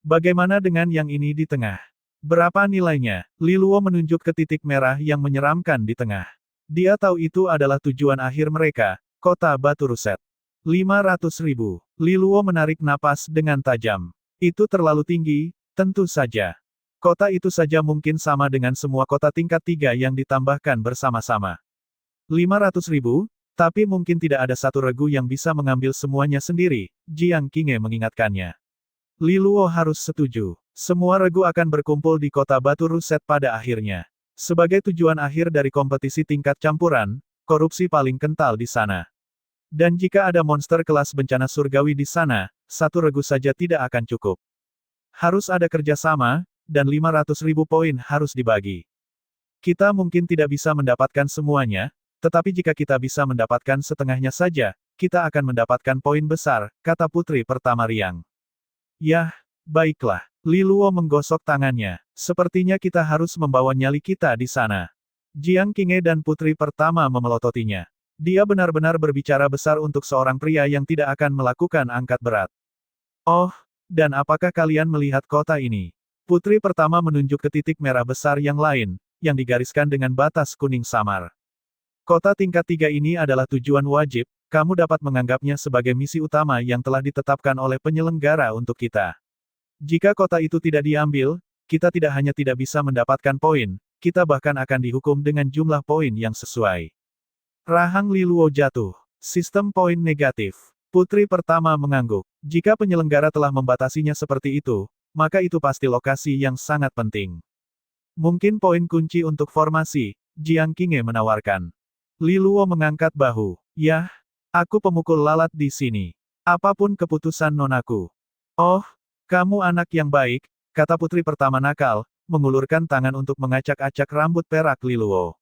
Bagaimana dengan yang ini di tengah? Berapa nilainya? Li Luo menunjuk ke titik merah yang menyeramkan di tengah. Dia tahu itu adalah tujuan akhir mereka, kota Batu Ruset. 500.000. Li Luo menarik napas dengan tajam. Itu terlalu tinggi, tentu saja. Kota itu saja mungkin sama dengan semua kota tingkat 3 yang ditambahkan bersama-sama. 500.000? Tapi mungkin tidak ada satu regu yang bisa mengambil semuanya sendiri, Jiang Qinghe mengingatkannya. Li Luo harus setuju. Semua regu akan berkumpul di kota Batu Ruset pada akhirnya. Sebagai tujuan akhir dari kompetisi tingkat campuran, korupsi paling kental di sana. Dan jika ada monster kelas bencana surgawi di sana, satu regu saja tidak akan cukup. Harus ada kerjasama, dan 500.000 poin harus dibagi. Kita mungkin tidak bisa mendapatkan semuanya, tetapi jika kita bisa mendapatkan setengahnya saja, kita akan mendapatkan poin besar, kata putri pertama riang. Yah, baiklah. Li Luo menggosok tangannya. Sepertinya kita harus membawa nyali kita di sana. Jiang Qinghe dan putri pertama memelototinya. Dia benar-benar berbicara besar untuk seorang pria yang tidak akan melakukan angkat berat. Oh, dan apakah kalian melihat kota ini? Putri pertama menunjuk ke titik merah besar yang lain, yang digariskan dengan batas kuning samar. Kota tingkat 3 ini adalah tujuan wajib, kamu dapat menganggapnya sebagai misi utama yang telah ditetapkan oleh penyelenggara untuk kita. Jika kota itu tidak diambil, kita tidak hanya tidak bisa mendapatkan poin, kita bahkan akan dihukum dengan jumlah poin yang sesuai. Rahang Li Luo jatuh. Sistem poin negatif. Putri pertama mengangguk. Jika penyelenggara telah membatasinya seperti itu, maka itu pasti lokasi yang sangat penting. Mungkin poin kunci untuk formasi, Jiang Qinghe menawarkan. Li Luo mengangkat bahu. Yah, aku pemukul lalat di sini. Apapun keputusan nonaku. Oh, kamu anak yang baik, kata putri pertama nakal, mengulurkan tangan untuk mengacak-acak rambut perak Li Luo.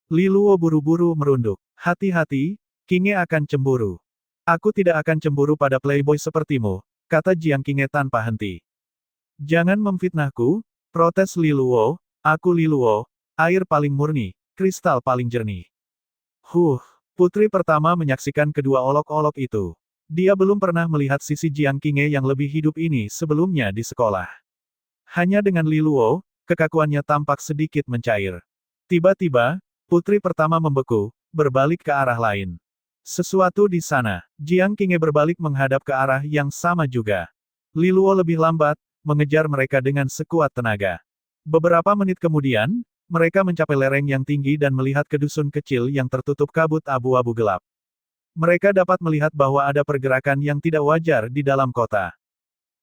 Li Luo buru-buru merunduk. Hati-hati, Qingge akan cemburu. Aku tidak akan cemburu pada playboy sepertimu, kata Jiang Qingge tanpa henti. Jangan memfitnahku, protes Li Luo, aku Li Luo, air paling murni, kristal paling jernih. Putri pertama menyaksikan kedua olok-olok itu. Dia belum pernah melihat sisi Jiang Qingge yang lebih hidup ini sebelumnya di sekolah. Hanya dengan Li Luo, kekakuannya tampak sedikit mencair. Tiba-tiba, putri pertama membeku, berbalik ke arah lain. Sesuatu di sana. Jiang Qingge berbalik menghadap ke arah yang sama juga. Li Luo lebih lambat, mengejar mereka dengan sekuat tenaga. Beberapa menit kemudian, mereka mencapai lereng yang tinggi dan melihat ke dusun kecil yang tertutup kabut abu-abu gelap. Mereka dapat melihat bahwa ada pergerakan yang tidak wajar di dalam kota.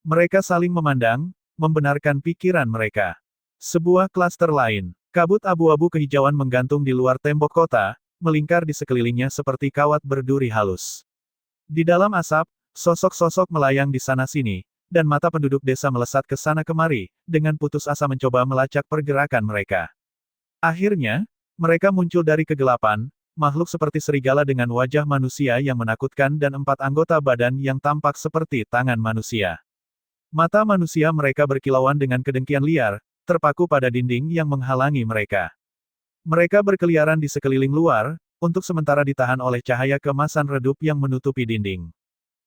Mereka saling memandang, membenarkan pikiran mereka. Sebuah klaster lain. Kabut abu-abu kehijauan menggantung di luar tembok kota, melingkar di sekelilingnya seperti kawat berduri halus. Di dalam asap, sosok-sosok melayang di sana-sini, dan mata penduduk desa melesat ke sana kemari, dengan putus asa mencoba melacak pergerakan mereka. Akhirnya, mereka muncul dari kegelapan, makhluk seperti serigala dengan wajah manusia yang menakutkan dan 4 anggota badan yang tampak seperti tangan manusia. Mata manusia mereka berkilauan dengan kedengkian liar, terpaku pada dinding yang menghalangi mereka. Mereka berkeliaran di sekeliling luar, untuk sementara ditahan oleh cahaya kemasan redup yang menutupi dinding.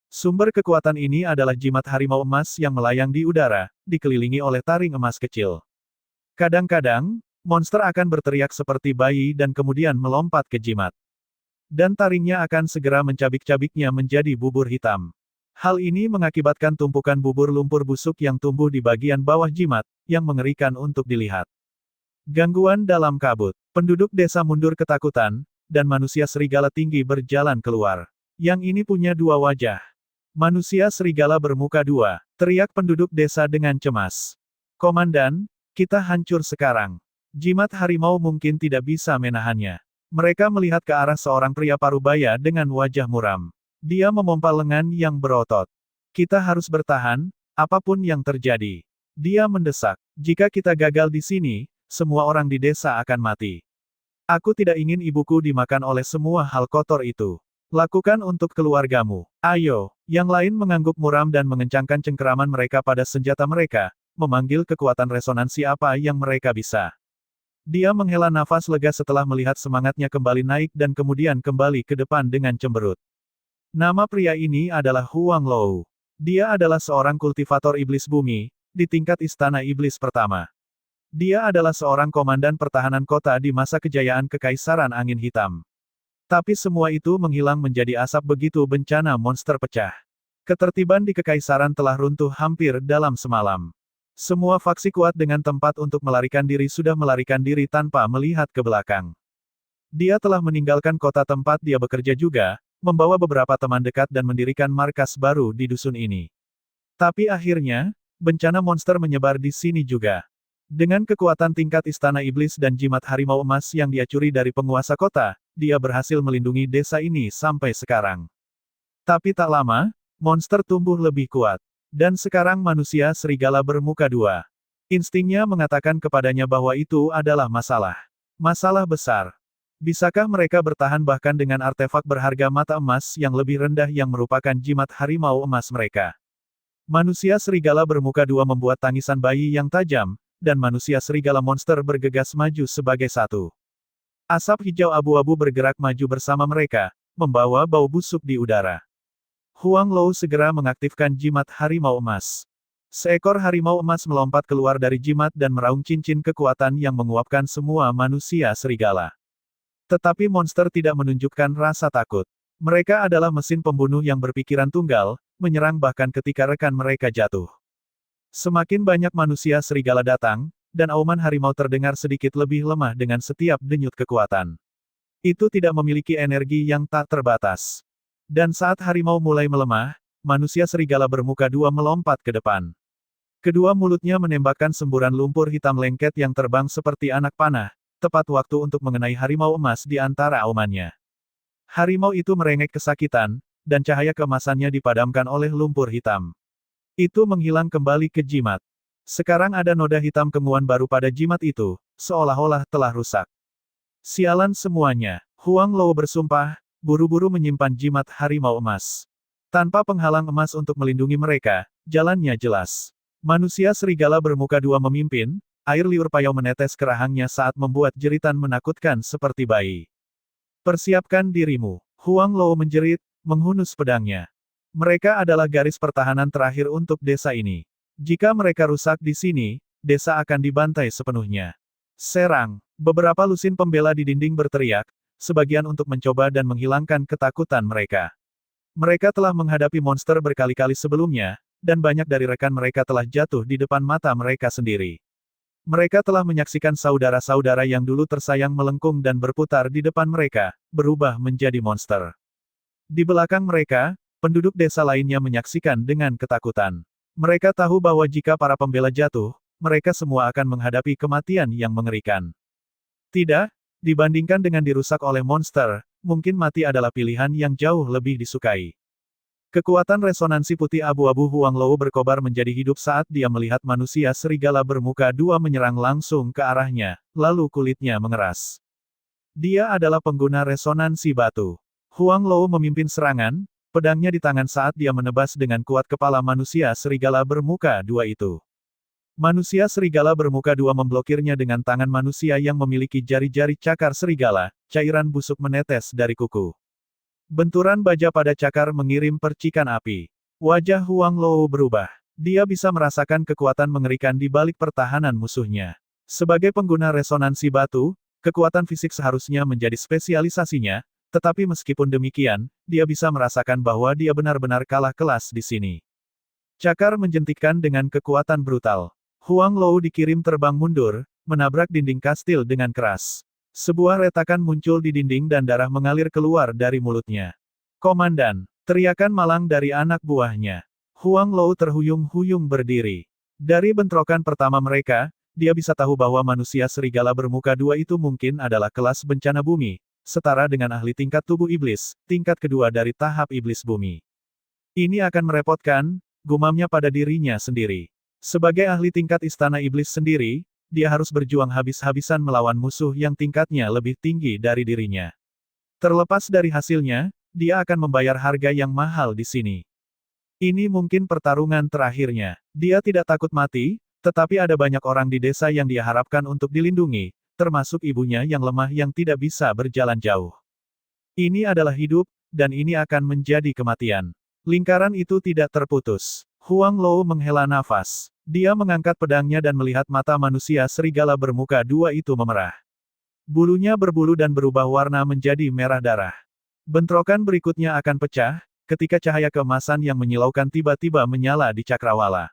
Sumber kekuatan ini adalah jimat harimau emas yang melayang di udara, dikelilingi oleh taring emas kecil. Kadang-kadang, monster akan berteriak seperti bayi dan kemudian melompat ke jimat. Dan taringnya akan segera mencabik-cabiknya menjadi bubur hitam. Hal ini mengakibatkan tumpukan bubur lumpur busuk yang tumbuh di bagian bawah jimat, yang mengerikan untuk dilihat. Gangguan dalam kabut. Penduduk desa mundur ketakutan, dan manusia serigala tinggi berjalan keluar. Yang ini punya 2 wajah. Manusia serigala bermuka 2, teriak penduduk desa dengan cemas. Komandan, kita hancur sekarang. Jimat harimau mungkin tidak bisa menahannya. Mereka melihat ke arah seorang pria parubaya dengan wajah muram. Dia memompa lengan yang berotot. Kita harus bertahan, apapun yang terjadi. Dia mendesak. Jika kita gagal di sini, semua orang di desa akan mati. Aku tidak ingin ibuku dimakan oleh semua hal kotor itu. Lakukan untuk keluargamu. Ayo. Yang lain mengangguk muram dan mengencangkan cengkeraman mereka pada senjata mereka, memanggil kekuatan resonansi apa yang mereka bisa. Dia menghela nafas lega setelah melihat semangatnya kembali naik dan kemudian kembali ke depan dengan cemberut. Nama pria ini adalah Huang Lou. Dia adalah seorang kultivator iblis bumi, di tingkat istana iblis pertama. Dia adalah seorang komandan pertahanan kota di masa kejayaan Kekaisaran Angin Hitam. Tapi semua itu menghilang menjadi asap begitu bencana monster pecah. Ketertiban di Kekaisaran telah runtuh hampir dalam semalam. Semua faksi kuat dengan tempat untuk melarikan diri sudah melarikan diri tanpa melihat ke belakang. Dia telah meninggalkan kota tempat dia bekerja juga, membawa beberapa teman dekat dan mendirikan markas baru di dusun ini. Tapi akhirnya, bencana monster menyebar di sini juga. Dengan kekuatan tingkat istana iblis dan jimat harimau emas yang dia curi dari penguasa kota, dia berhasil melindungi desa ini sampai sekarang. Tapi tak lama, monster tumbuh lebih kuat. Dan sekarang manusia serigala bermuka 2. Instingnya mengatakan kepadanya bahwa itu adalah masalah. Masalah besar. Bisakah mereka bertahan bahkan dengan artefak berharga mata emas yang lebih rendah yang merupakan jimat harimau emas mereka? Manusia serigala bermuka 2 membuat tangisan bayi yang tajam, dan manusia serigala monster bergegas maju sebagai satu. Asap hijau abu-abu bergerak maju bersama mereka, membawa bau busuk di udara. Huang Lou segera mengaktifkan jimat harimau emas. Seekor harimau emas melompat keluar dari jimat dan meraung cincin kekuatan yang menguapkan semua manusia serigala. Tetapi monster tidak menunjukkan rasa takut. Mereka adalah mesin pembunuh yang berpikiran tunggal, menyerang bahkan ketika rekan mereka jatuh. Semakin banyak manusia serigala datang, dan auman harimau terdengar sedikit lebih lemah dengan setiap denyut kekuatan. Itu tidak memiliki energi yang tak terbatas. Dan saat harimau mulai melemah, manusia serigala bermuka 2 melompat ke depan. Kedua mulutnya menembakkan semburan lumpur hitam lengket yang terbang seperti anak panah, tepat waktu untuk mengenai harimau emas di antara aumannya. Harimau itu merengek kesakitan, dan cahaya keemasannya dipadamkan oleh lumpur hitam. Itu menghilang kembali ke jimat. Sekarang ada noda hitam kenguan baru pada jimat itu, seolah-olah telah rusak. Sialan semuanya, Huang Lou bersumpah, buru-buru menyimpan jimat harimau emas. Tanpa penghalang emas untuk melindungi mereka, jalannya jelas. Manusia serigala bermuka dua memimpin, air liur payau menetes ke rahangnya saat membuat jeritan menakutkan seperti bayi. Persiapkan dirimu, Huang Lou menjerit, menghunus pedangnya. Mereka adalah garis pertahanan terakhir untuk desa ini. Jika mereka rusak di sini, desa akan dibantai sepenuhnya. Serang, beberapa lusin pembela di dinding berteriak, sebagian untuk mencoba dan menghilangkan ketakutan mereka. Mereka telah menghadapi monster berkali-kali sebelumnya, dan banyak dari rekan mereka telah jatuh di depan mata mereka sendiri. Mereka telah menyaksikan saudara-saudara yang dulu tersayang melengkung dan berputar di depan mereka, berubah menjadi monster. Di belakang mereka, penduduk desa lainnya menyaksikan dengan ketakutan. Mereka tahu bahwa jika para pembela jatuh, mereka semua akan menghadapi kematian yang mengerikan. Tidak, dibandingkan dengan dirusak oleh monster, mungkin mati adalah pilihan yang jauh lebih disukai. Kekuatan resonansi putih abu-abu Huang Lou berkobar menjadi hidup saat dia melihat manusia serigala bermuka dua menyerang langsung ke arahnya, lalu kulitnya mengeras. Dia adalah pengguna resonansi batu. Huang Lou memimpin serangan, pedangnya di tangan saat dia menebas dengan kuat kepala manusia serigala bermuka dua itu. Manusia serigala bermuka dua memblokirnya dengan tangan manusia yang memiliki jari-jari cakar serigala, cairan busuk menetes dari kuku. Benturan baja pada cakar mengirim percikan api. Wajah Huang Lou berubah. Dia bisa merasakan kekuatan mengerikan di balik pertahanan musuhnya. Sebagai pengguna resonansi batu, kekuatan fisik seharusnya menjadi spesialisasinya, tetapi meskipun demikian, dia bisa merasakan bahwa dia benar-benar kalah kelas di sini. Cakar menjentikkan dengan kekuatan brutal. Huang Lou dikirim terbang mundur, menabrak dinding kastil dengan keras. Sebuah retakan muncul di dinding dan darah mengalir keluar dari mulutnya. Komandan, teriakan malang dari anak buahnya. Huang Lou terhuyung-huyung berdiri. Dari bentrokan pertama mereka, dia bisa tahu bahwa manusia serigala bermuka dua itu mungkin adalah kelas bencana bumi, setara dengan ahli tingkat tubuh iblis, tingkat kedua dari tahap iblis bumi. Ini akan merepotkan, gumamnya pada dirinya sendiri. Sebagai ahli tingkat istana iblis sendiri, dia harus berjuang habis-habisan melawan musuh yang tingkatnya lebih tinggi dari dirinya. Terlepas dari hasilnya, dia akan membayar harga yang mahal di sini. Ini mungkin pertarungan terakhirnya. Dia tidak takut mati, tetapi ada banyak orang di desa yang dia harapkan untuk dilindungi, termasuk ibunya yang lemah yang tidak bisa berjalan jauh. Ini adalah hidup, dan ini akan menjadi kematian. Lingkaran itu tidak terputus. Huang Lou menghela nafas. Dia mengangkat pedangnya dan melihat mata manusia serigala bermuka dua itu memerah. Bulunya berbulu dan berubah warna menjadi merah darah. Bentrokan berikutnya akan pecah, ketika cahaya keemasan yang menyilaukan tiba-tiba menyala di cakrawala.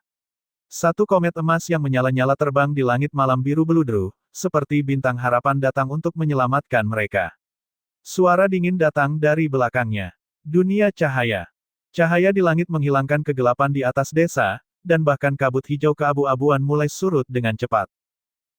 Satu komet emas yang menyala-nyala terbang di langit malam biru beludru, seperti bintang harapan datang untuk menyelamatkan mereka. Suara dingin datang dari belakangnya. Dunia cahaya. Cahaya di langit menghilangkan kegelapan di atas desa, dan bahkan kabut hijau keabu-abuan mulai surut dengan cepat.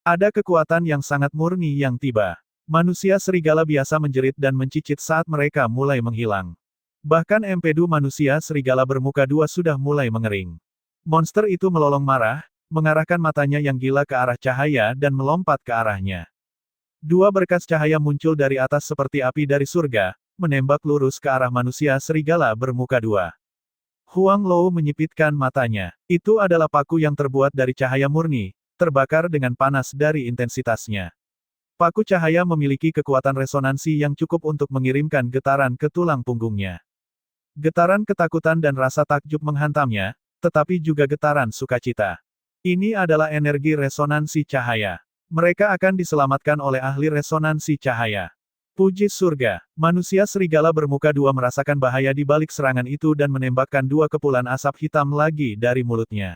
Ada kekuatan yang sangat murni yang tiba. Manusia serigala biasa menjerit dan mencicit saat mereka mulai menghilang. Bahkan empedu manusia serigala bermuka dua sudah mulai mengering. Monster itu melolong marah, mengarahkan matanya yang gila ke arah cahaya dan melompat ke arahnya. Dua berkas cahaya muncul dari atas seperti api dari surga, menembak lurus ke arah manusia serigala bermuka dua. Huang Lou menyipitkan matanya. Itu adalah paku yang terbuat dari cahaya murni, terbakar dengan panas dari intensitasnya. Paku cahaya memiliki kekuatan resonansi yang cukup untuk mengirimkan getaran ke tulang punggungnya. Getaran ketakutan dan rasa takjub menghantamnya, tetapi juga getaran sukacita. Ini adalah energi resonansi cahaya. Mereka akan diselamatkan oleh ahli resonansi cahaya. Puji surga, manusia serigala bermuka dua merasakan bahaya di balik serangan itu dan menembakkan dua kepulan asap hitam lagi dari mulutnya.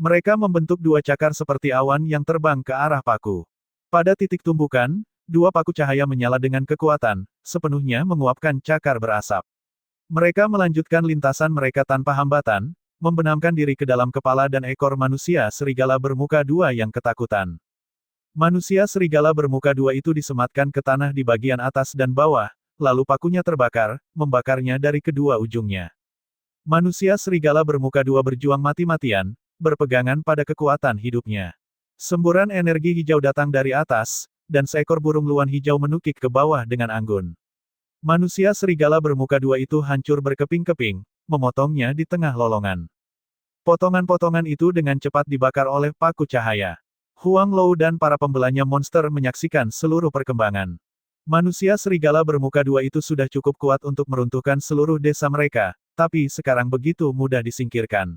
Mereka membentuk dua cakar seperti awan yang terbang ke arah paku. Pada titik tumbukan, dua paku cahaya menyala dengan kekuatan, sepenuhnya menguapkan cakar berasap. Mereka melanjutkan lintasan mereka tanpa hambatan, membenamkan diri ke dalam kepala dan ekor manusia serigala bermuka dua yang ketakutan. Manusia serigala bermuka dua itu disematkan ke tanah di bagian atas dan bawah, lalu pakunya terbakar, membakarnya dari kedua ujungnya. Manusia serigala bermuka dua berjuang mati-matian, berpegangan pada kekuatan hidupnya. Semburan energi hijau datang dari atas, dan seekor burung luan hijau menukik ke bawah dengan anggun. Manusia serigala bermuka dua itu hancur berkeping-keping, memotongnya di tengah lolongan. Potongan-potongan itu dengan cepat dibakar oleh paku cahaya. Huang Lou dan para pembelanya monster menyaksikan seluruh perkembangan. Manusia serigala bermuka dua itu sudah cukup kuat untuk meruntuhkan seluruh desa mereka, tapi sekarang begitu mudah disingkirkan.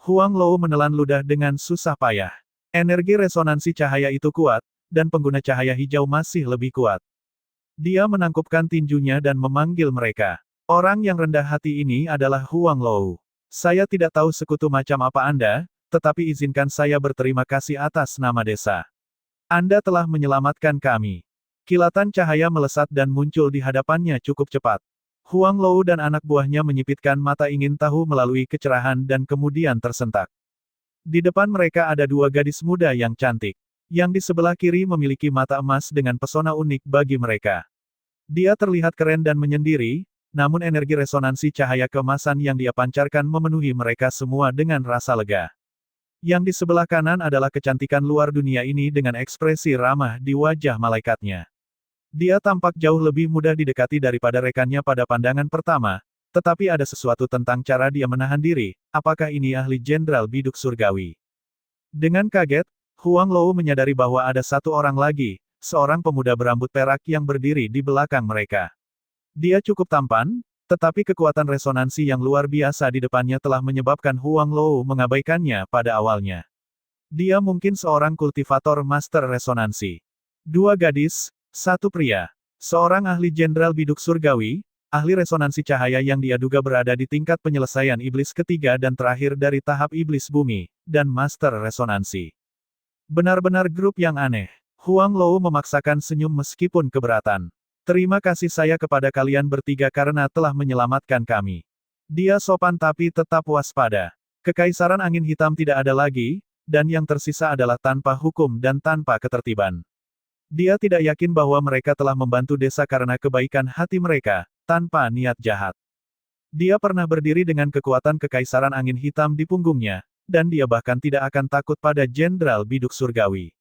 Huang Lou menelan ludah dengan susah payah. Energi resonansi cahaya itu kuat, dan pengguna cahaya hijau masih lebih kuat. Dia menangkupkan tinjunya dan memanggil mereka. Orang yang rendah hati ini adalah Huang Lou. Saya tidak tahu sekutu macam apa Anda, tetapi izinkan saya berterima kasih atas nama desa. Anda telah menyelamatkan kami. Kilatan cahaya melesat dan muncul di hadapannya cukup cepat. Huang Lou dan anak buahnya menyipitkan mata ingin tahu melalui kecerahan dan kemudian tersentak. Di depan mereka ada dua gadis muda yang cantik. Yang di sebelah kiri memiliki mata emas dengan pesona unik bagi mereka. Dia terlihat keren dan menyendiri, namun energi resonansi cahaya keemasan yang dia pancarkan memenuhi mereka semua dengan rasa lega. Yang di sebelah kanan adalah kecantikan luar dunia ini dengan ekspresi ramah di wajah malaikatnya. Dia tampak jauh lebih mudah didekati daripada rekannya pada pandangan pertama, tetapi ada sesuatu tentang cara dia menahan diri, apakah ini ahli jenderal biduk surgawi. Dengan kaget, Huang Lou menyadari bahwa ada satu orang lagi, seorang pemuda berambut perak yang berdiri di belakang mereka. Dia cukup tampan, tetapi kekuatan resonansi yang luar biasa di depannya telah menyebabkan Huang Lou mengabaikannya pada awalnya. Dia mungkin seorang kultivator master resonansi. Dua gadis, satu pria. Seorang ahli jenderal biduk surgawi, ahli resonansi cahaya yang dia duga berada di tingkat penyelesaian iblis ketiga dan terakhir dari tahap iblis bumi, dan master resonansi. Benar-benar grup yang aneh. Huang Lou memaksakan senyum meskipun keberatan. Terima kasih saya kepada kalian bertiga karena telah menyelamatkan kami. Dia sopan tapi tetap waspada. Kekaisaran angin hitam tidak ada lagi, dan yang tersisa adalah tanpa hukum dan tanpa ketertiban. Dia tidak yakin bahwa mereka telah membantu desa karena kebaikan hati mereka, tanpa niat jahat. Dia pernah berdiri dengan kekuatan kekaisaran angin hitam di punggungnya, dan dia bahkan tidak akan takut pada jenderal biduk surgawi.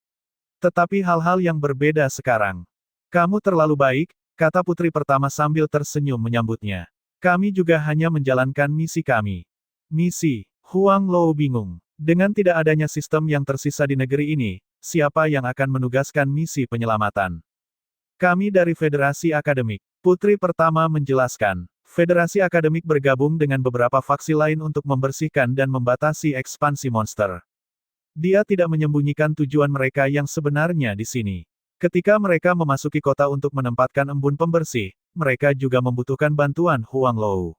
Tetapi hal-hal yang berbeda sekarang. Kamu terlalu baik, kata putri pertama sambil tersenyum menyambutnya. Kami juga hanya menjalankan misi kami. Misi? Huang Lou bingung. Dengan tidak adanya sistem yang tersisa di negeri ini, siapa yang akan menugaskan misi penyelamatan? Kami dari Federasi Akademik. Putri pertama menjelaskan. Federasi Akademik bergabung dengan beberapa faksi lain untuk membersihkan dan membatasi ekspansi monster. Dia tidak menyembunyikan tujuan mereka yang sebenarnya di sini. Ketika mereka memasuki kota untuk menempatkan embun pembersih, mereka juga membutuhkan bantuan Huang Lou.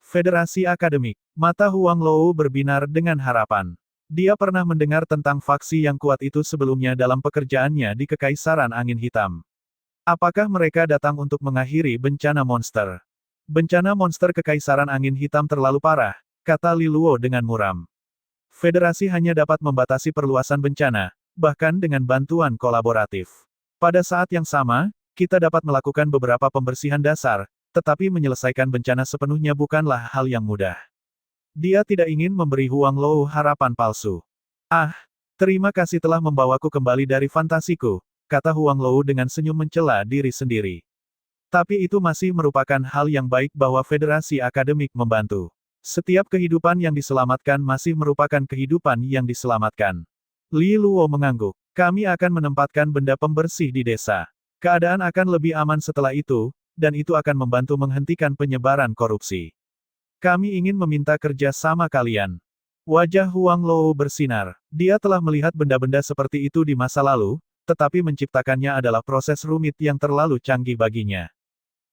Federasi Akademik. Mata Huang Lou berbinar dengan harapan. Dia pernah mendengar tentang faksi yang kuat itu sebelumnya dalam pekerjaannya di Kekaisaran Angin Hitam. Apakah mereka datang untuk mengakhiri bencana monster? Bencana monster Kekaisaran Angin Hitam terlalu parah, kata Li Luo dengan muram. Federasi hanya dapat membatasi perluasan bencana, bahkan dengan bantuan kolaboratif. Pada saat yang sama, kita dapat melakukan beberapa pembersihan dasar, tetapi menyelesaikan bencana sepenuhnya bukanlah hal yang mudah. Dia tidak ingin memberi Huang Lou harapan palsu. Ah, terima kasih telah membawaku kembali dari fantasiku, kata Huang Lou dengan senyum mencela diri sendiri. Tapi itu masih merupakan hal yang baik bahwa Federasi Akademik membantu. Setiap kehidupan yang diselamatkan masih merupakan kehidupan yang diselamatkan. Li Luo mengangguk. Kami akan menempatkan benda pembersih di desa. Keadaan akan lebih aman setelah itu, dan itu akan membantu menghentikan penyebaran korupsi. Kami ingin meminta kerja sama kalian. Wajah Huang Lou bersinar. Dia telah melihat benda-benda seperti itu di masa lalu, tetapi menciptakannya adalah proses rumit yang terlalu canggih baginya.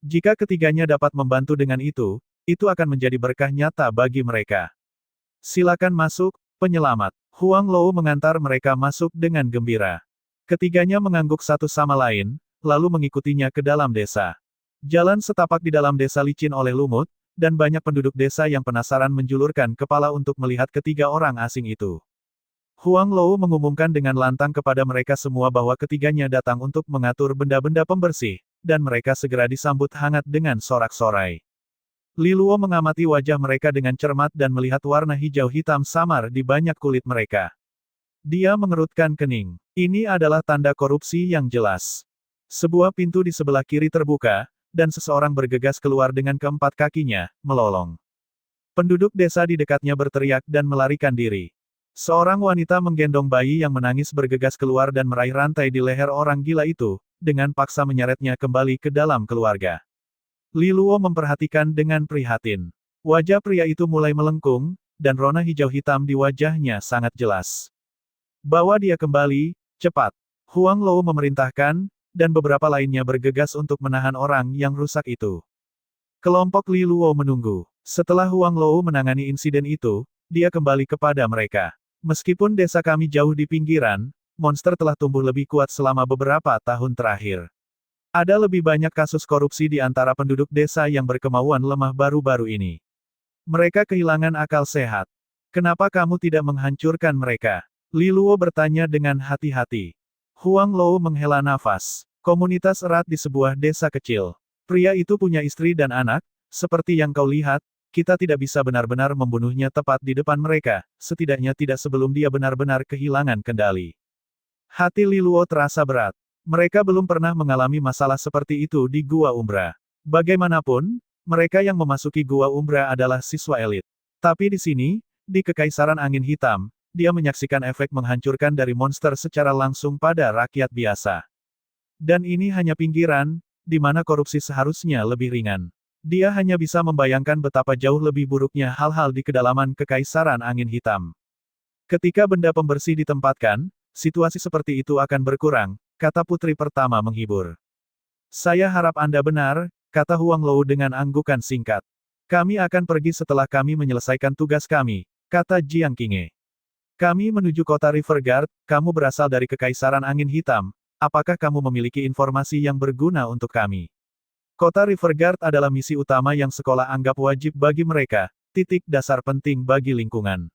Jika ketiganya dapat membantu dengan itu akan menjadi berkah nyata bagi mereka. Silakan masuk, penyelamat. Huang Lou mengantar mereka masuk dengan gembira. Ketiganya mengangguk satu sama lain, lalu mengikutinya ke dalam desa. Jalan setapak di dalam desa licin oleh lumut, dan banyak penduduk desa yang penasaran menjulurkan kepala untuk melihat ketiga orang asing itu. Huang Lou mengumumkan dengan lantang kepada mereka semua bahwa ketiganya datang untuk mengatur benda-benda pembersih, dan mereka segera disambut hangat dengan sorak-sorai. Li Luo mengamati wajah mereka dengan cermat dan melihat warna hijau hitam samar di banyak kulit mereka. Dia mengerutkan kening. Ini adalah tanda korupsi yang jelas. Sebuah pintu di sebelah kiri terbuka, dan seseorang bergegas keluar dengan keempat kakinya, melolong. Penduduk desa di dekatnya berteriak dan melarikan diri. Seorang wanita menggendong bayi yang menangis bergegas keluar dan meraih rantai di leher orang gila itu, dengan paksa menyeretnya kembali ke dalam keluarga. Li Luo memperhatikan dengan prihatin. Wajah pria itu mulai melengkung, dan rona hijau hitam di wajahnya sangat jelas. Bawa dia kembali, cepat. Huang Lou memerintahkan, dan beberapa lainnya bergegas untuk menahan orang yang rusak itu. Kelompok Li Luo menunggu. Setelah Huang Lou menangani insiden itu, dia kembali kepada mereka. Meskipun desa kami jauh di pinggiran, monster telah tumbuh lebih kuat selama beberapa tahun terakhir. Ada lebih banyak kasus korupsi di antara penduduk desa yang berkemauan lemah baru-baru ini. Mereka kehilangan akal sehat. Kenapa kamu tidak menghancurkan mereka? Li Luo bertanya dengan hati-hati. Huang Lou menghela nafas. Komunitas erat di sebuah desa kecil. Pria itu punya istri dan anak, seperti yang kau lihat. Kita tidak bisa benar-benar membunuhnya tepat di depan mereka, setidaknya tidak sebelum dia benar-benar kehilangan kendali. Hati Li Luo terasa berat. Mereka belum pernah mengalami masalah seperti itu di Gua Umbra. Bagaimanapun, mereka yang memasuki Gua Umbra adalah siswa elit. Tapi di sini, di Kekaisaran Angin Hitam, dia menyaksikan efek menghancurkan dari monster secara langsung pada rakyat biasa. Dan ini hanya pinggiran, di mana korupsi seharusnya lebih ringan. Dia hanya bisa membayangkan betapa jauh lebih buruknya hal-hal di kedalaman Kekaisaran Angin Hitam. Ketika benda pembersih ditempatkan, situasi seperti itu akan berkurang, kata putri pertama menghibur. Saya harap Anda benar, kata Huang Lou dengan anggukan singkat. Kami akan pergi setelah kami menyelesaikan tugas kami, kata Jiang Qinghe. Kami menuju kota Riverguard, kamu berasal dari Kekaisaran Angin Hitam, apakah kamu memiliki informasi yang berguna untuk kami? Kota Riverguard adalah misi utama yang sekolah anggap wajib bagi mereka, titik dasar penting bagi lingkungan.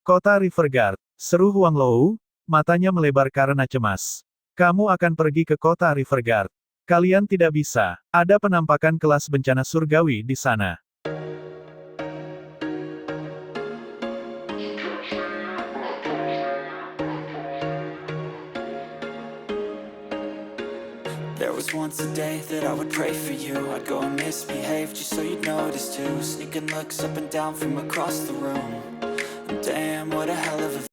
Kota Riverguard, seru Huang Lou, matanya melebar karena cemas. Kamu akan pergi ke kota Riverguard. Kalian tidak bisa, ada penampakan kelas bencana surgawi di sana. There was once a day that I would pray for you. I'd go and misbehave just so you'd notice too. Sneaking looks up and down from across the room. Damn, what a hell of a